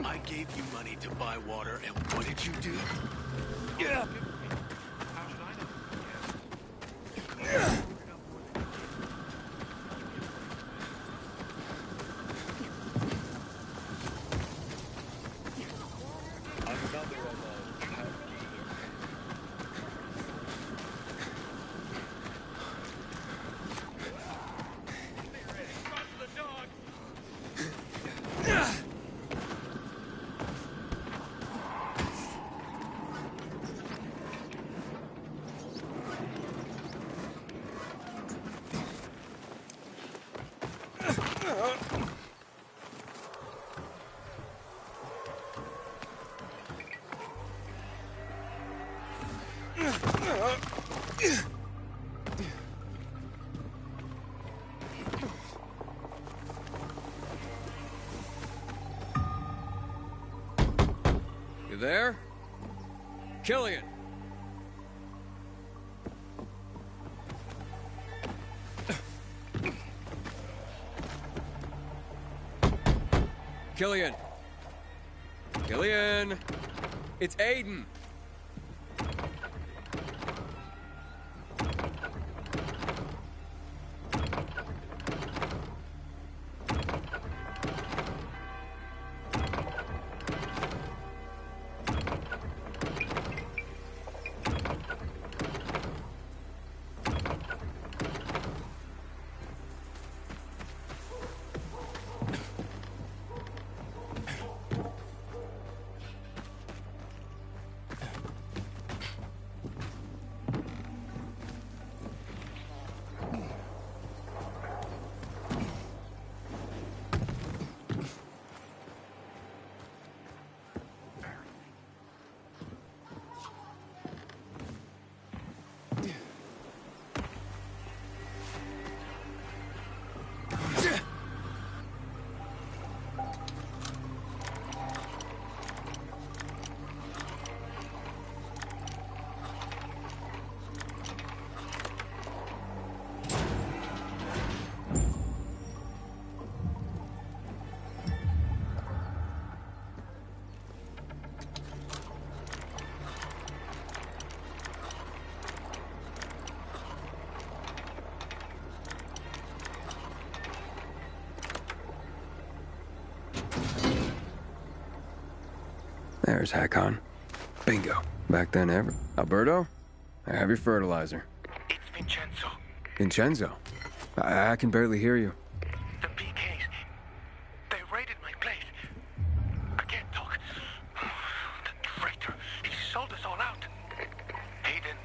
I gave you money to buy water, and what did you do? Yeah. there? Killian! Killian! Killian! It's Aiden! There's Hakon. Bingo. Back then ever. Alberto, I have your fertilizer. It's Vincenzo. Vincenzo? I can barely hear you. The PKs. They raided my place. I can't talk. The traitor. He sold us all out. Aiden.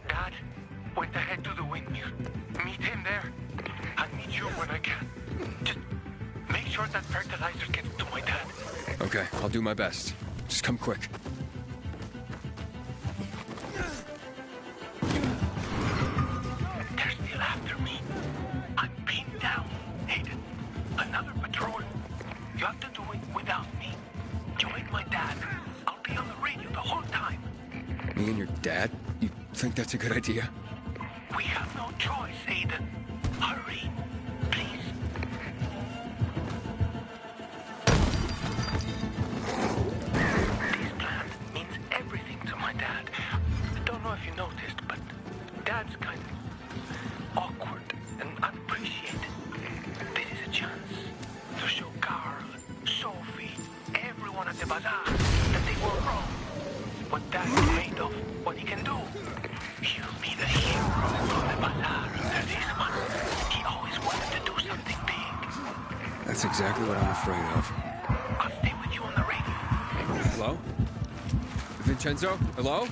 Dad went ahead to the windmill. Meet him there. I'll meet you when I can. Just make sure that fertilizer gets to my dad. Okay, I'll do my best. Just come quick. They're still after me. I'm pinned down. Aiden, another patrol. You have to do it without me. Join my dad. I'll be on the radio the whole time. Me and your dad? You think that's a good idea? We have no choice, Aiden. Hurry, please. This plan means everything to my dad. I don't know if you noticed, but Dad's kind of awkward and unappreciated. This is a chance to show Carl, Sophie, everyone at the bazaar that they were wrong. What Dad is made of, what he can do. He'll be the hero of the bazaar after this one. He always wanted to do something big. That's exactly what I'm afraid of. I'll stay with you on the radio. Hello? Vincenzo? Hello?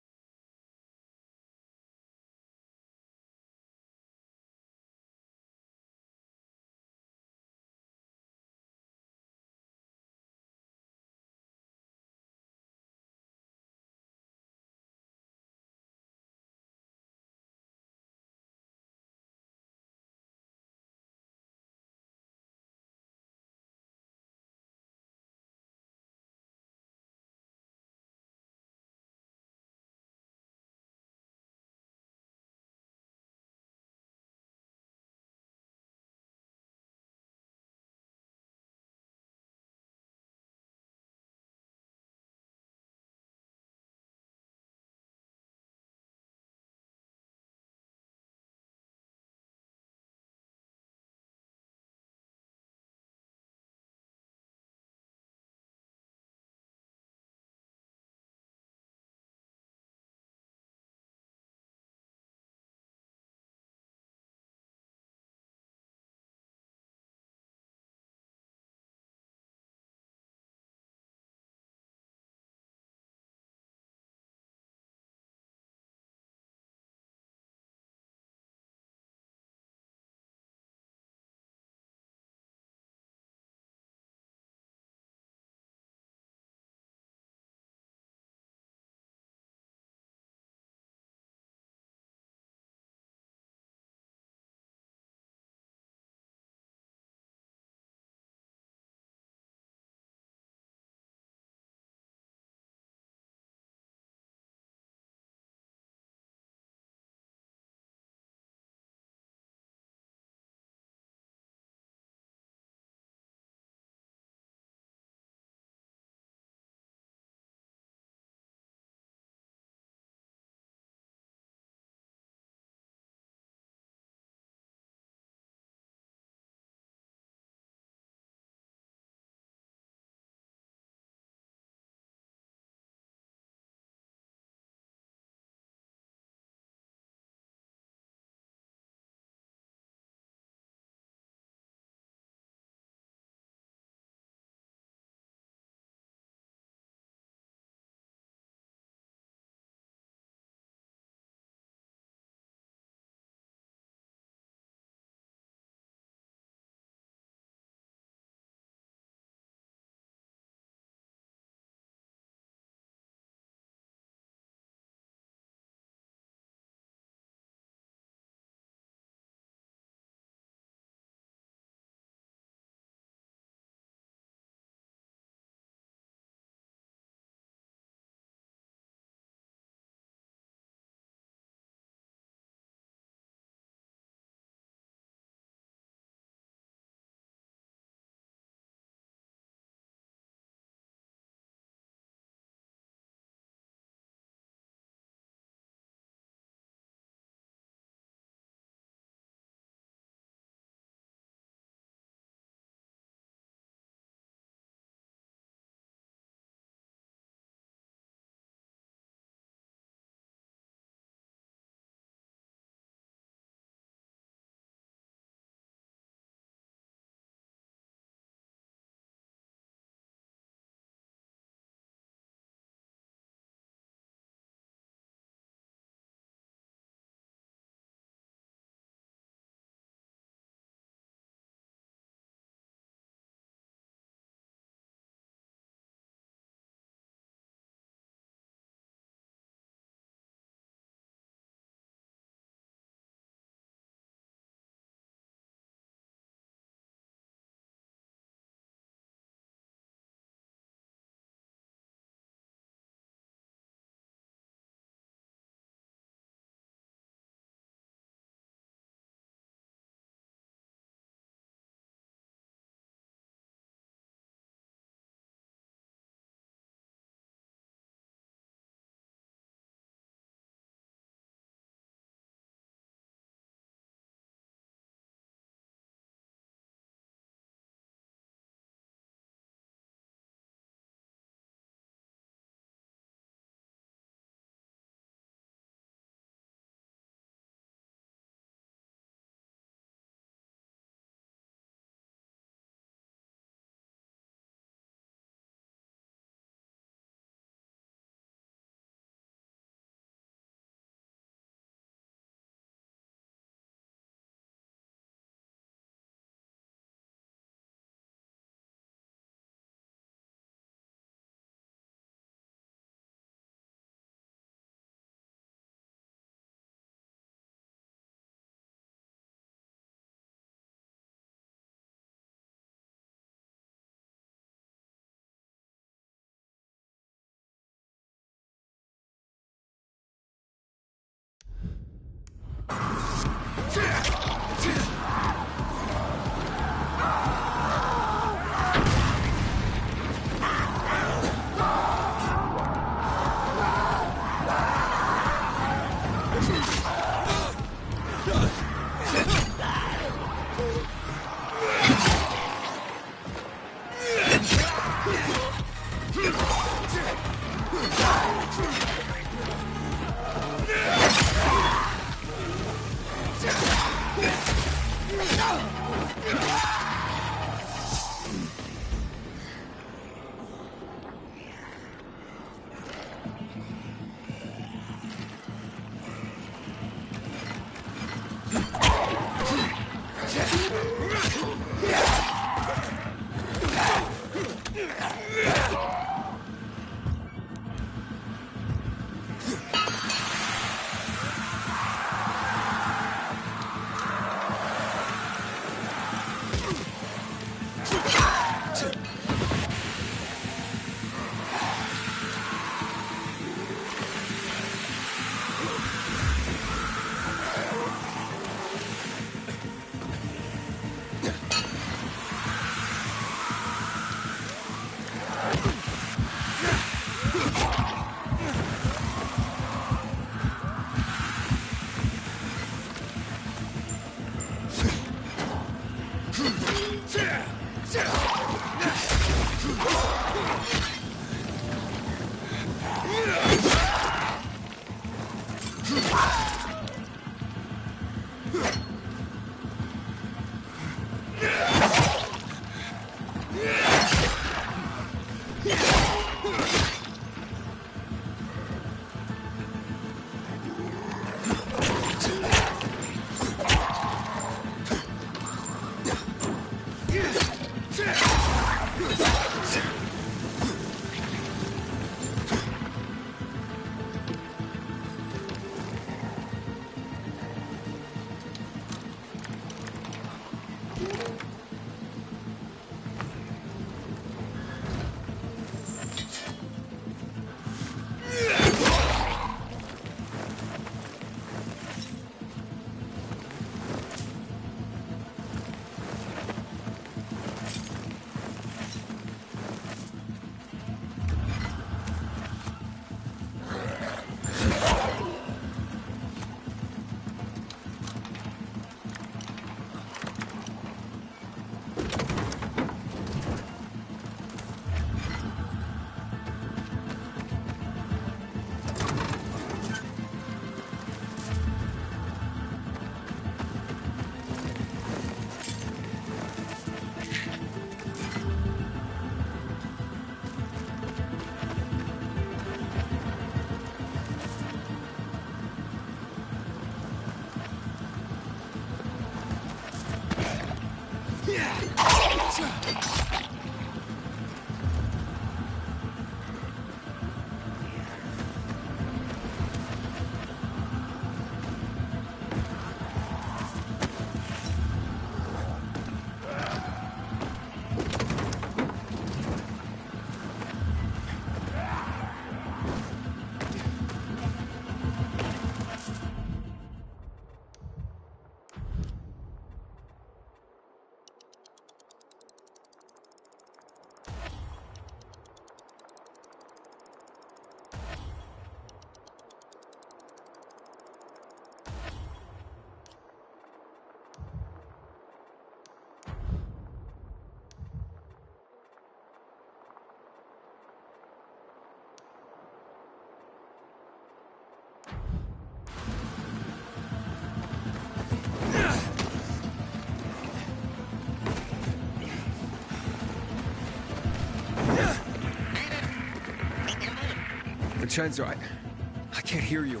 Vincenzo, I can't hear you.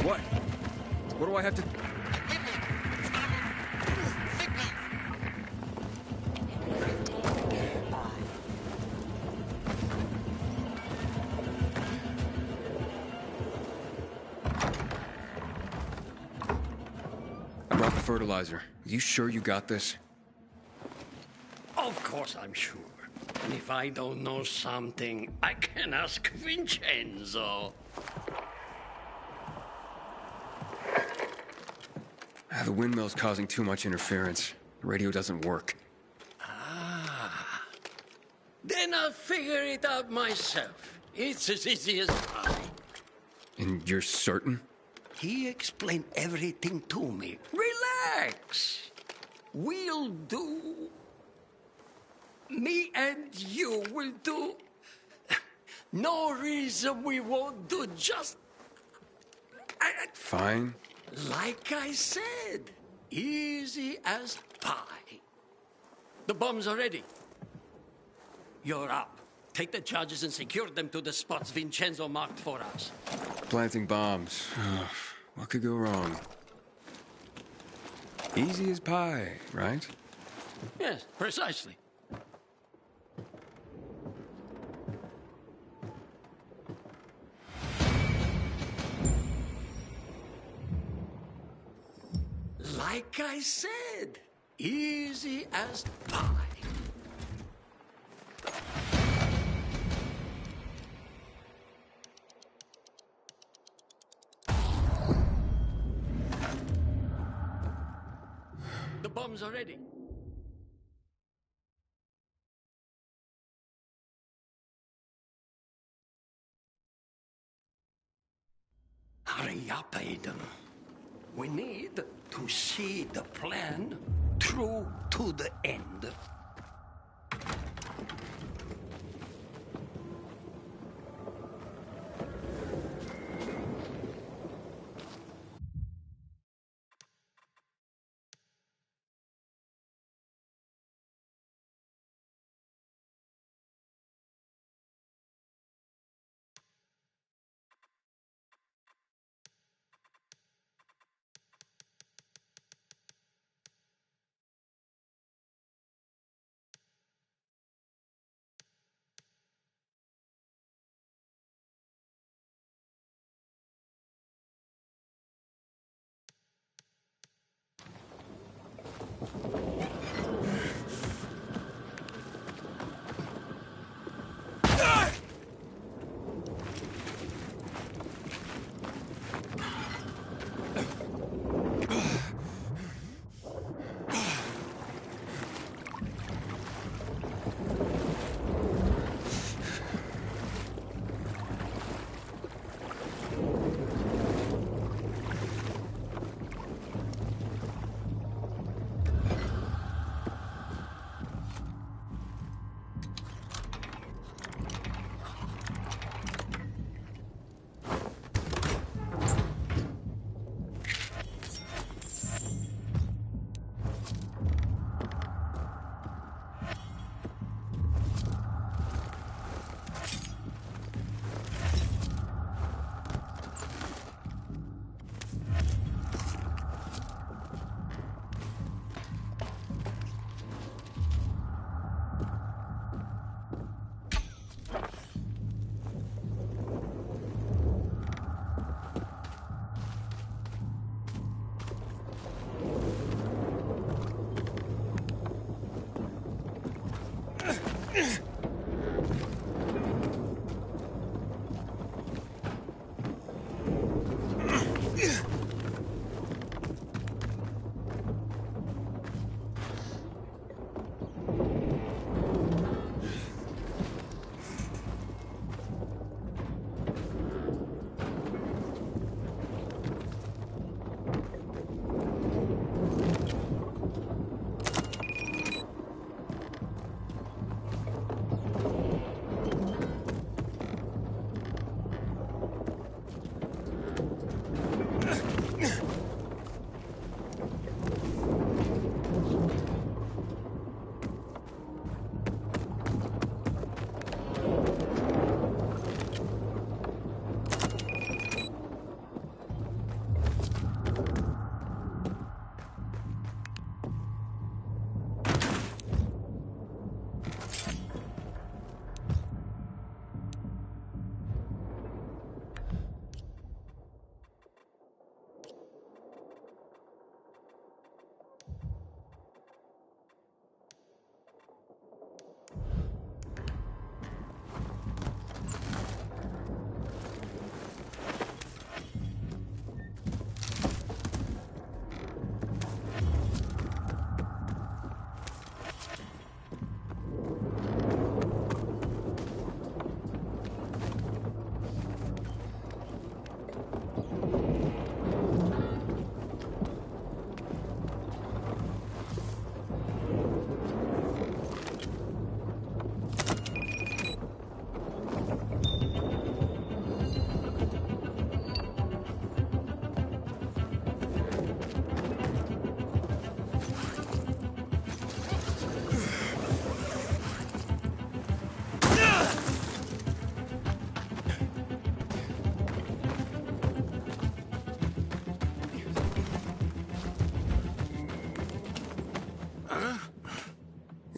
What? What do I have to... I brought the fertilizer. You sure you got this? Of course I'm sure. And if I don't know something, I can ask Vincenzo. The windmill's causing too much interference. The radio doesn't work. Then I'll figure it out myself. It's as easy as pie. And you're certain? He explained everything to me. Relax. We'll do. Me and you will do. No reason we won't do, just. Fine. Like I said, easy as pie. The bombs are ready. You're up. Take the charges and secure them to the spots Vincenzo marked for us. Planting bombs. What could go wrong? Easy as pie, right? Yes, precisely. Like I said, easy as pie. The bombs are ready. Hurry up, Aiden. We need to see the plan through to the end.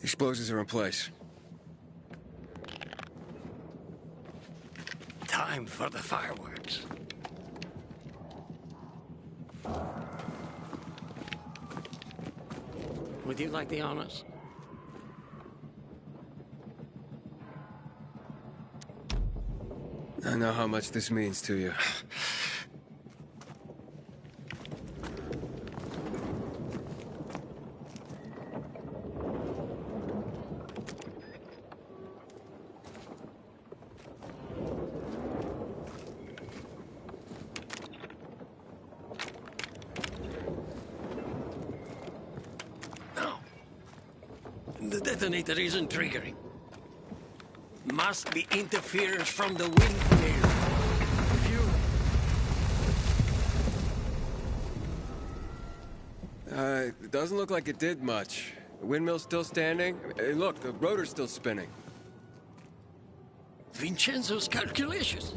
Explosives are in place. Time for the fireworks. Would you like the honors? I know how much this means to you. The detonator isn't triggering. Must be interference from the windmill. It doesn't look like it did much. The windmill's still standing. Hey, look, the rotor's still spinning. Vincenzo's calculations.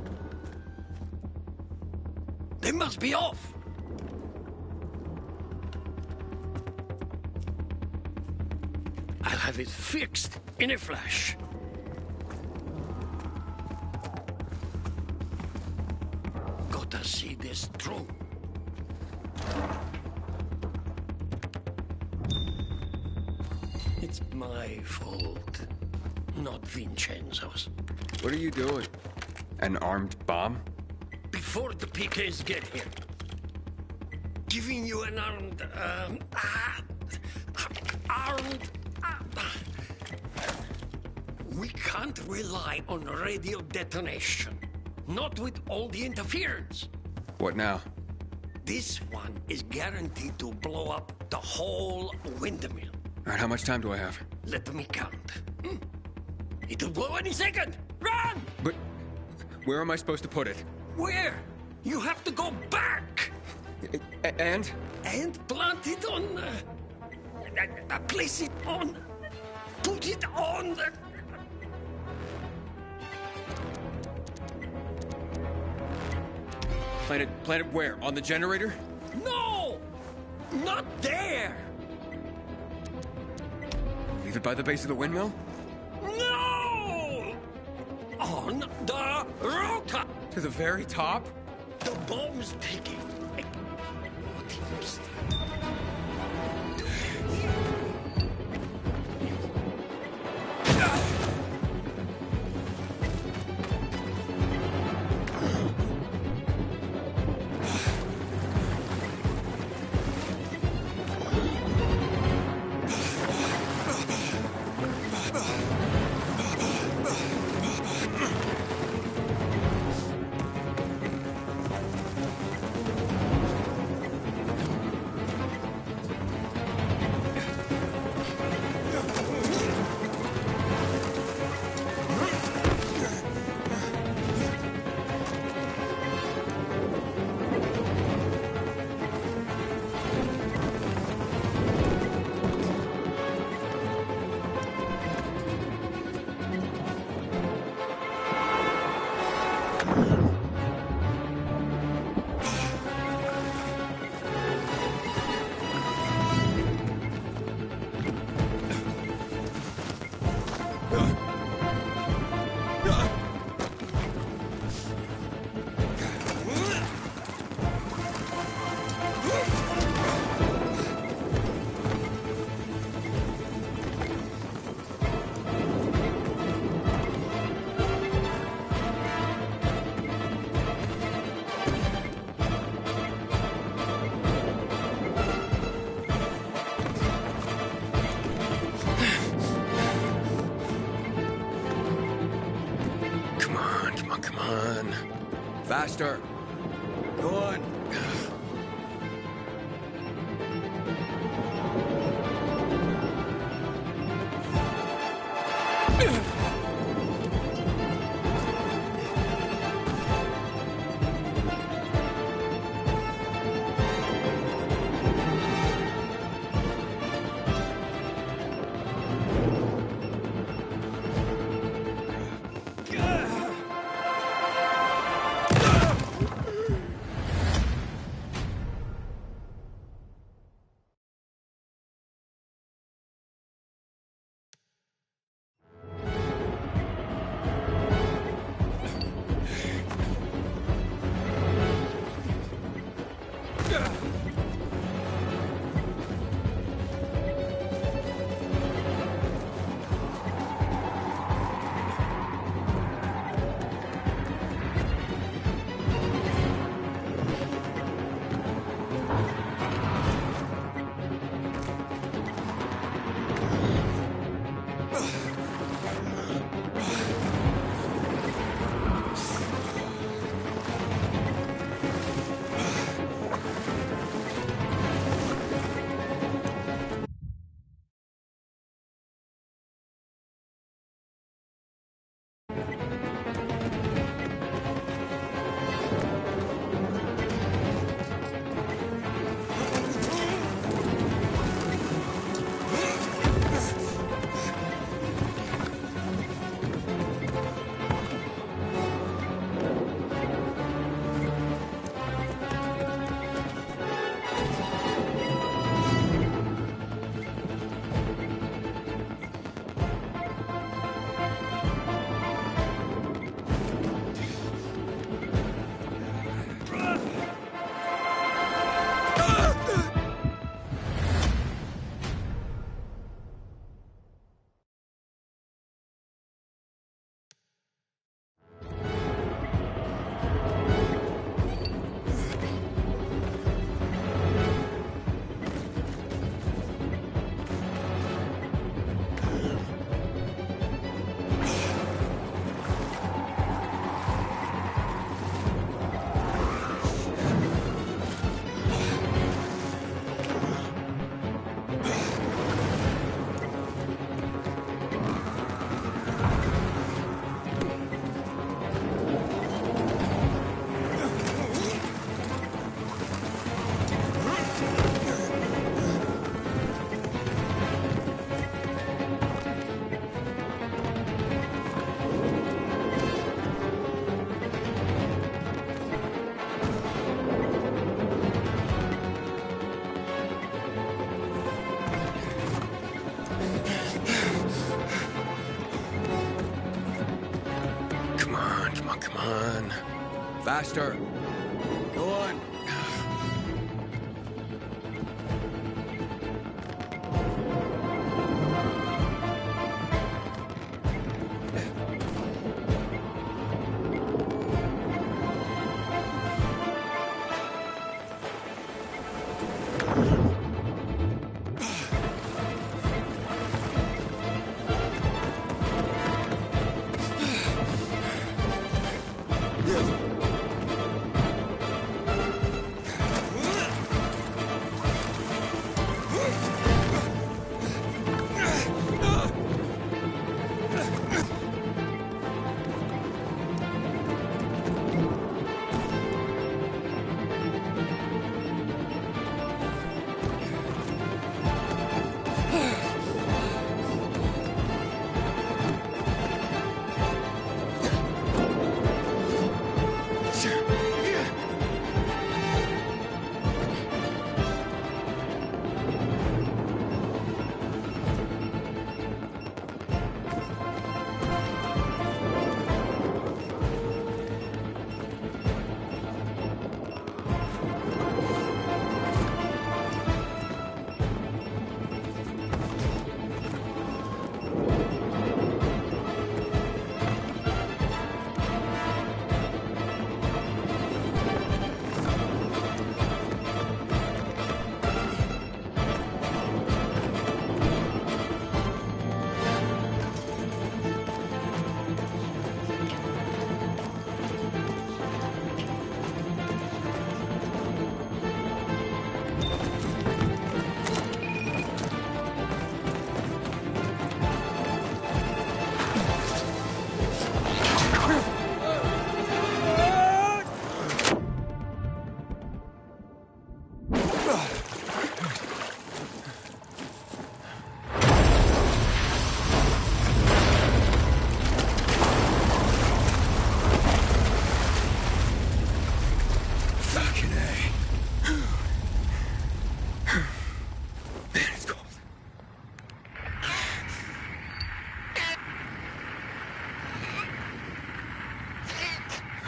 They must be off. I'll have it fixed in a flash. Gotta see this through. It's my fault, not Vincenzo's. What are you doing? An armed bomb? Before the PKs get here, giving you an armed, we can't rely on radio detonation. Not with all the interference. What now? This one is guaranteed to blow up the whole windmill. All right, how much time do I have? Let me count. It'll blow any second. Run! But where am I supposed to put it? Where? You have to go back. And? And plant it on. Place it on. Put it on. Plant it where? On the generator? No! Not there! Leave it by the base of the windmill? No! On the rotor! To the very top? The bomb's ticking. What is Faster. Go on. on. Faster. Go on.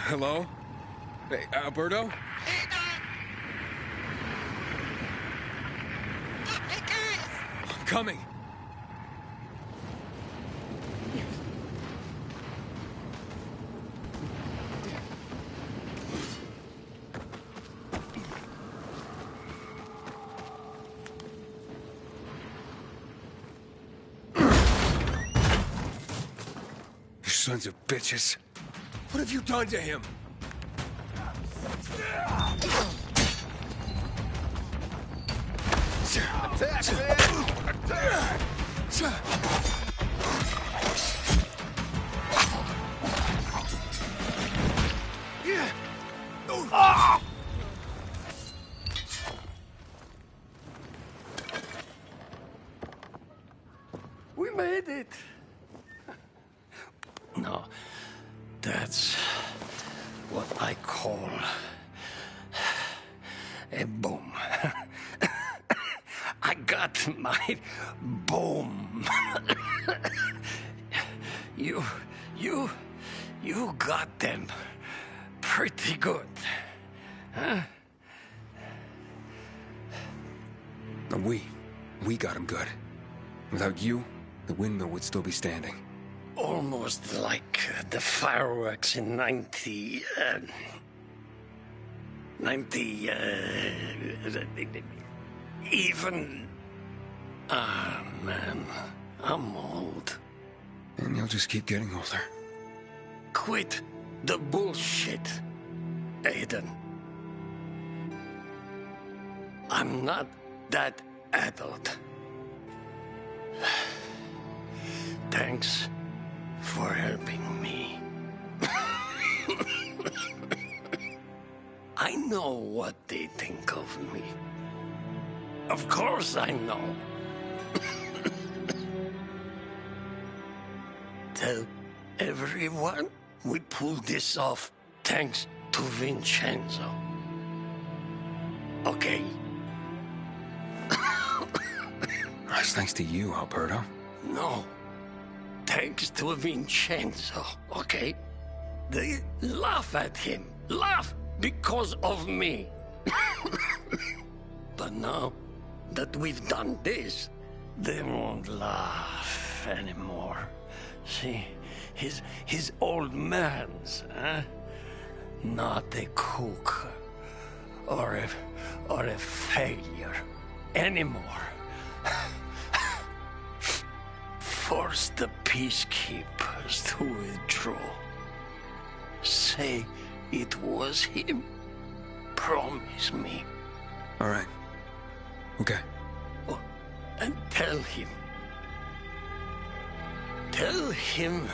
Hello? Hey, Alberto? I'm coming. You sons of bitches. What have you done to him? Attack, man! Attack! We made it. No, that's what I call a boom. I got my boom. You got them pretty good, huh? We got him good. Without you, the windmill would still be standing. Almost like the fireworks in 90... even... Ah, man, I'm old. And you'll just keep getting older. Quit the bullshit, Aiden. I'm not that adult. Thanks for helping me. I know what they think of me. Of course I know. Tell everyone we pulled this off thanks to Vincenzo. Okay? That's thanks to you, Alberto. No. Thanks to Vincenzo, okay? They laugh at him. Laugh because of me. But now that we've done this, they won't laugh anymore. See, his old man's, huh? Not a cook or a failure anymore. Force the peacekeepers to withdraw. Say it was him. Promise me. All right. Okay. Oh, and tell him. Tell him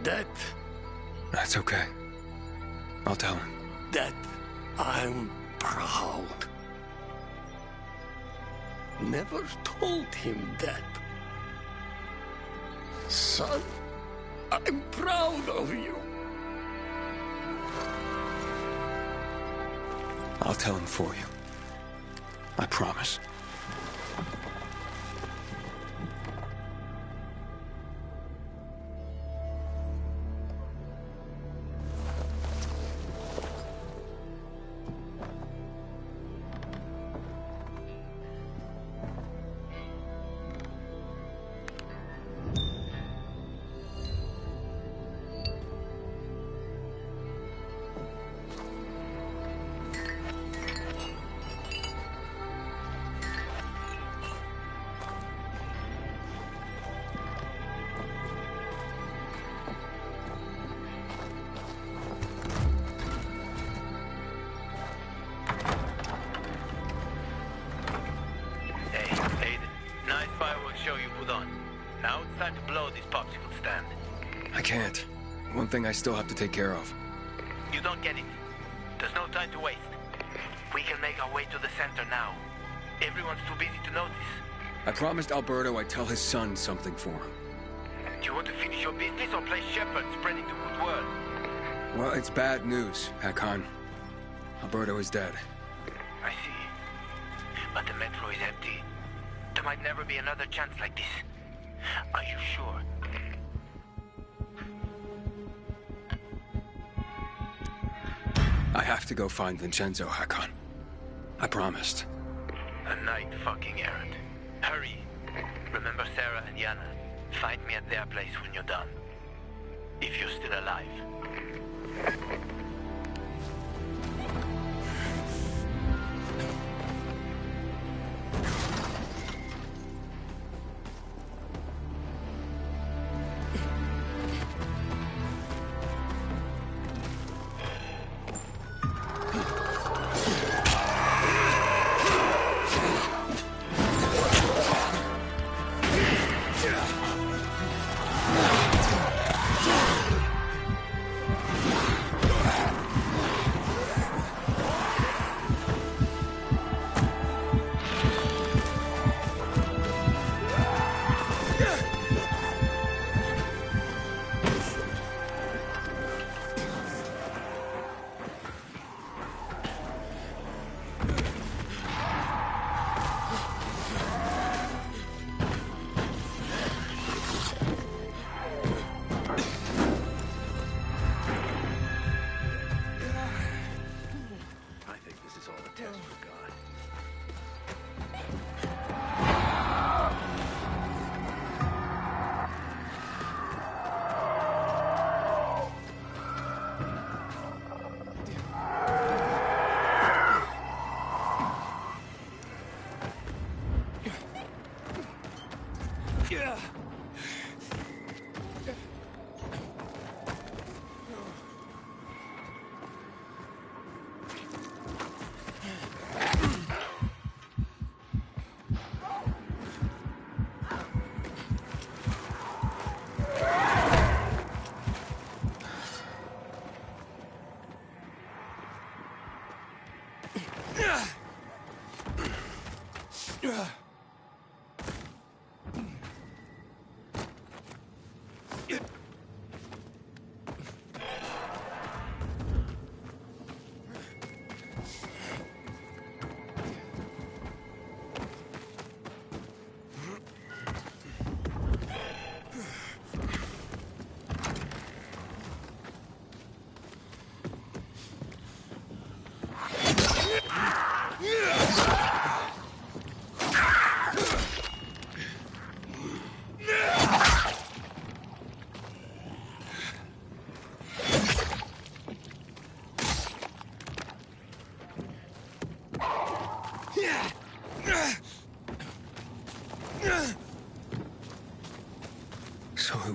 that... That's okay. I'll tell him. That I'm proud. Never told him that. Son, I'm proud of you. I'll tell him for you. I promise. One thing I still have to take care of. You don't get it. There's no time to waste. We can make our way to the center now. Everyone's too busy to notice. I promised Alberto I'd tell his son something for him. Do you want to finish your business or play shepherd spreading the good word? Well, it's bad news, Hakon. Alberto is dead. I see. But the metro is empty. There might never be another chance like this. Are you sure? I have to go find Vincenzo, Hakon. I promised. A night fucking errand. Hurry. Remember Sarah and Yana. Find me at their place when you're done. If you're still alive.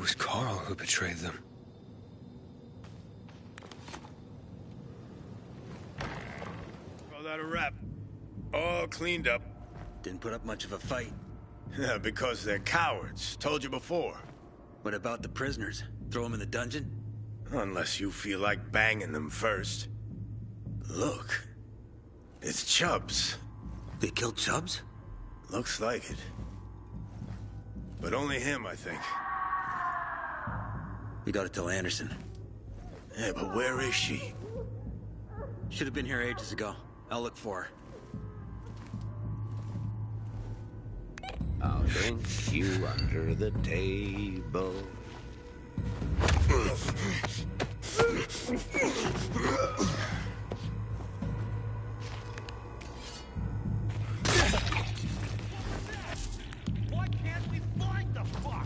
was Carl who betrayed them. Call that a wrap. All cleaned up. Didn't put up much of a fight. Yeah, because they're cowards. Told you before. What about the prisoners? Throw them in the dungeon? Unless you feel like banging them first. Look. It's Chubbs. They killed Chubbs? Looks like it. But only him, I think. You gotta tell Anderson. Yeah, but where is she? Should have been here ages ago. I'll look for her. I'll drink you under the table. Why can't we find the fuck?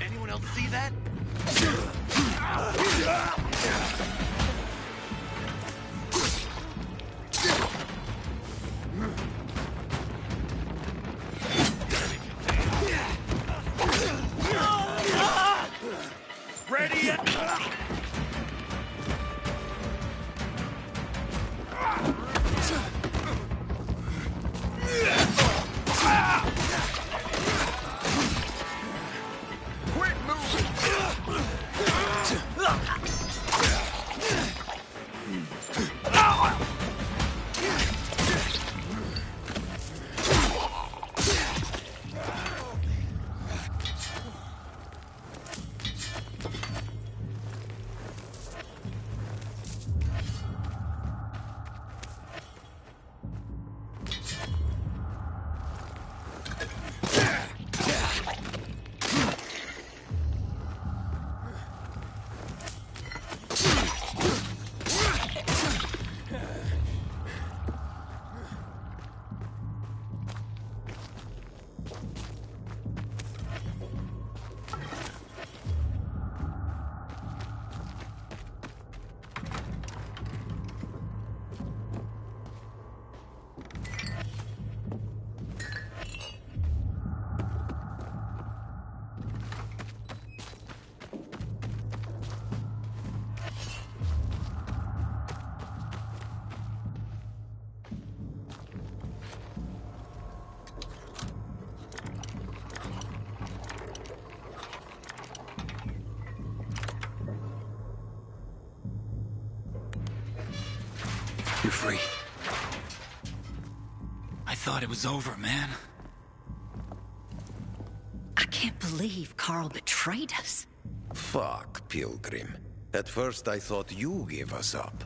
Anyone else see that? Ready? Quit moving! You're free. I thought it was over, man. I can't believe Carl betrayed us. Fuck, Pilgrim. At first I thought you gave us up.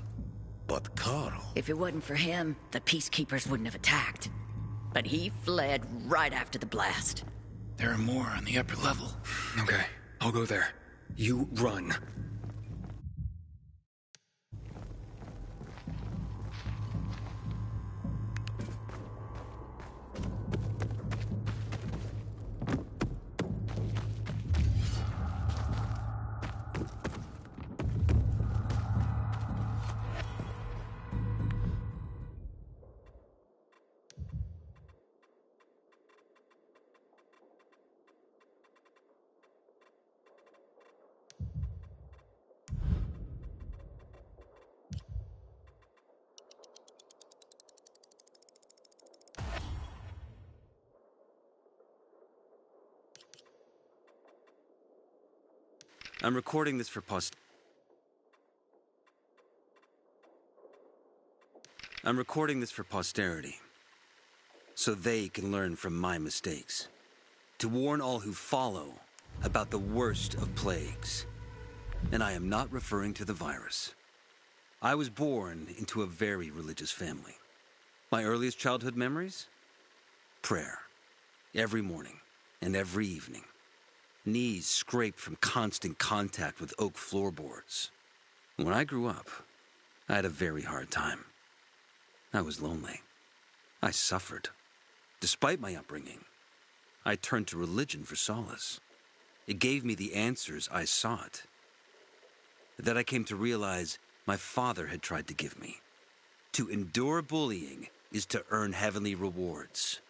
But Carl... If it wasn't for him, the Peacekeepers wouldn't have attacked. But he fled right after the blast. There are more on the upper level. Okay, I'll go there. You run. I'm recording this for I'm recording this for posterity, so they can learn from my mistakes. To warn all who follow about the worst of plagues. And I am not referring to the virus. I was born into a very religious family. My earliest childhood memories? Prayer. Every morning and every evening. Knees scraped from constant contact with oak floorboards. When I grew up, I had a very hard time. I was lonely. I suffered. Despite my upbringing, I turned to religion for solace. It gave me the answers I sought, that I came to realize my father had tried to give me. To endure bullying is to earn heavenly rewards.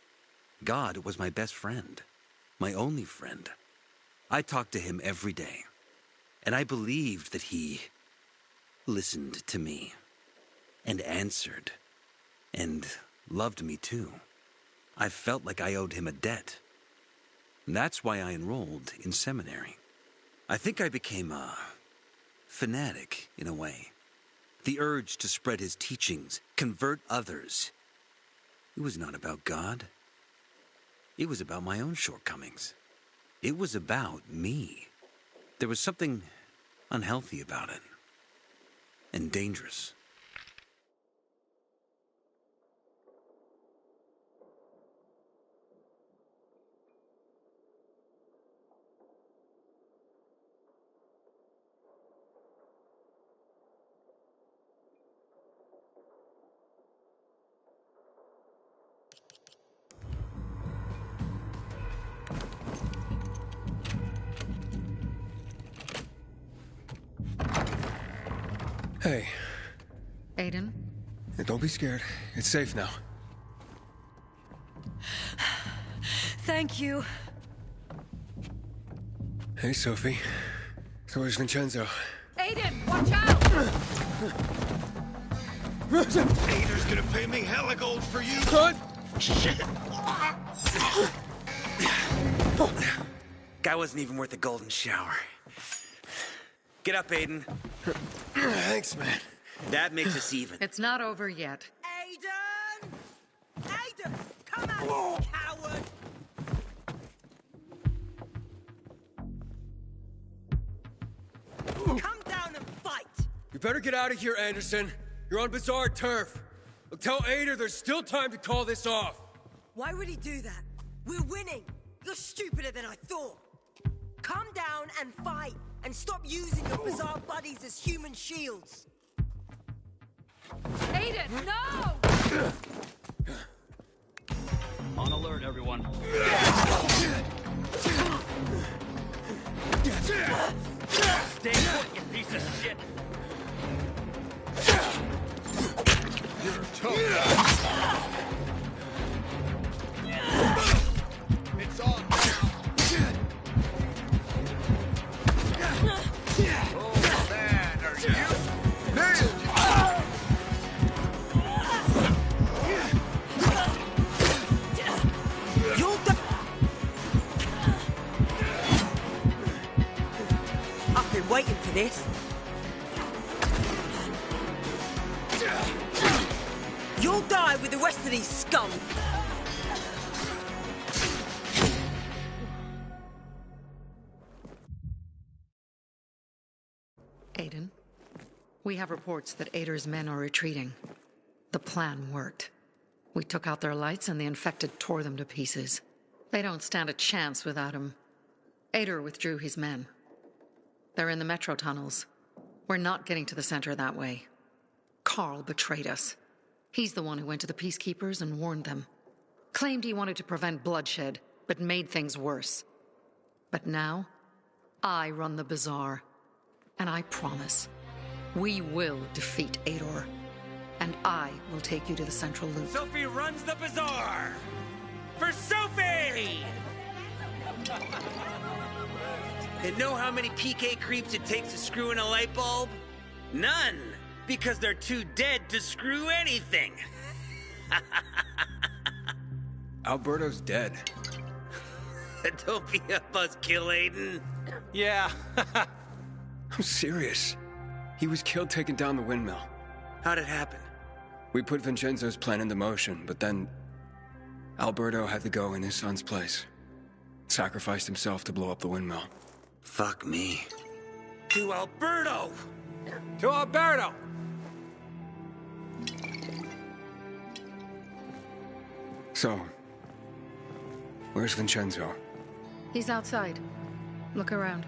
God was my best friend, my only friend. I talked to him every day, and I believed that he listened to me and answered and loved me too. I felt like I owed him a debt. That's why I enrolled in seminary. I think I became a fanatic in a way. The urge to spread his teachings, convert others. It was not about God. It was about my own shortcomings. It was about me. There was something unhealthy about it. And dangerous. Hey. Aiden? Yeah, don't be scared. It's safe now. Thank you. Hey, Sophie. So where's Vincenzo? Aiden, watch out! Ader's gonna pay me hella gold for you. Cut! Shit! Guy wasn't even worth a golden shower. Get up, Aiden. Thanks, man. That makes us even. It's not over yet. Aiden! Aiden! Come out, you coward! Come down and fight! You better get out of here, Anderson. You're on Bazaar turf. I'll tell Ader there's still time to call this off. Why would he do that? We're winning! You're stupider than I thought! Calm down and fight, and stop using your Bazaar buddies as human shields! Aiden, no! On alert, everyone. Stay put, you piece of shit! You're toast. It's on now. Oh man, are you nailed you? You'll I've been waiting for this. You'll die with the rest of these scum. Aiden, we have reports that Ader's men are retreating. The plan worked. We took out their lights and the infected tore them to pieces. They don't stand a chance without him. Ader withdrew his men. They're in the metro tunnels. We're not getting to the center that way. Carl betrayed us. He's the one who went to the Peacekeepers and warned them. Claimed he wanted to prevent bloodshed, but made things worse. But now, I run the Bazaar. And I promise, we will defeat Ader. And I will take you to the Central Loop. Sophie runs the Bazaar! For Sophie! And know how many PK creeps it takes to screw in a light bulb? None! Because they're too dead to screw anything! Alberto's dead. Don't be a buzzkill, Aiden. Yeah. I'm serious. He was killed taking down the windmill. How'd it happen? We put Vincenzo's plan into motion, but then Alberto had to go in his son's place. Sacrificed himself to blow up the windmill. Fuck me. To Alberto! To Alberto! So, where's Vincenzo? He's outside. Look around.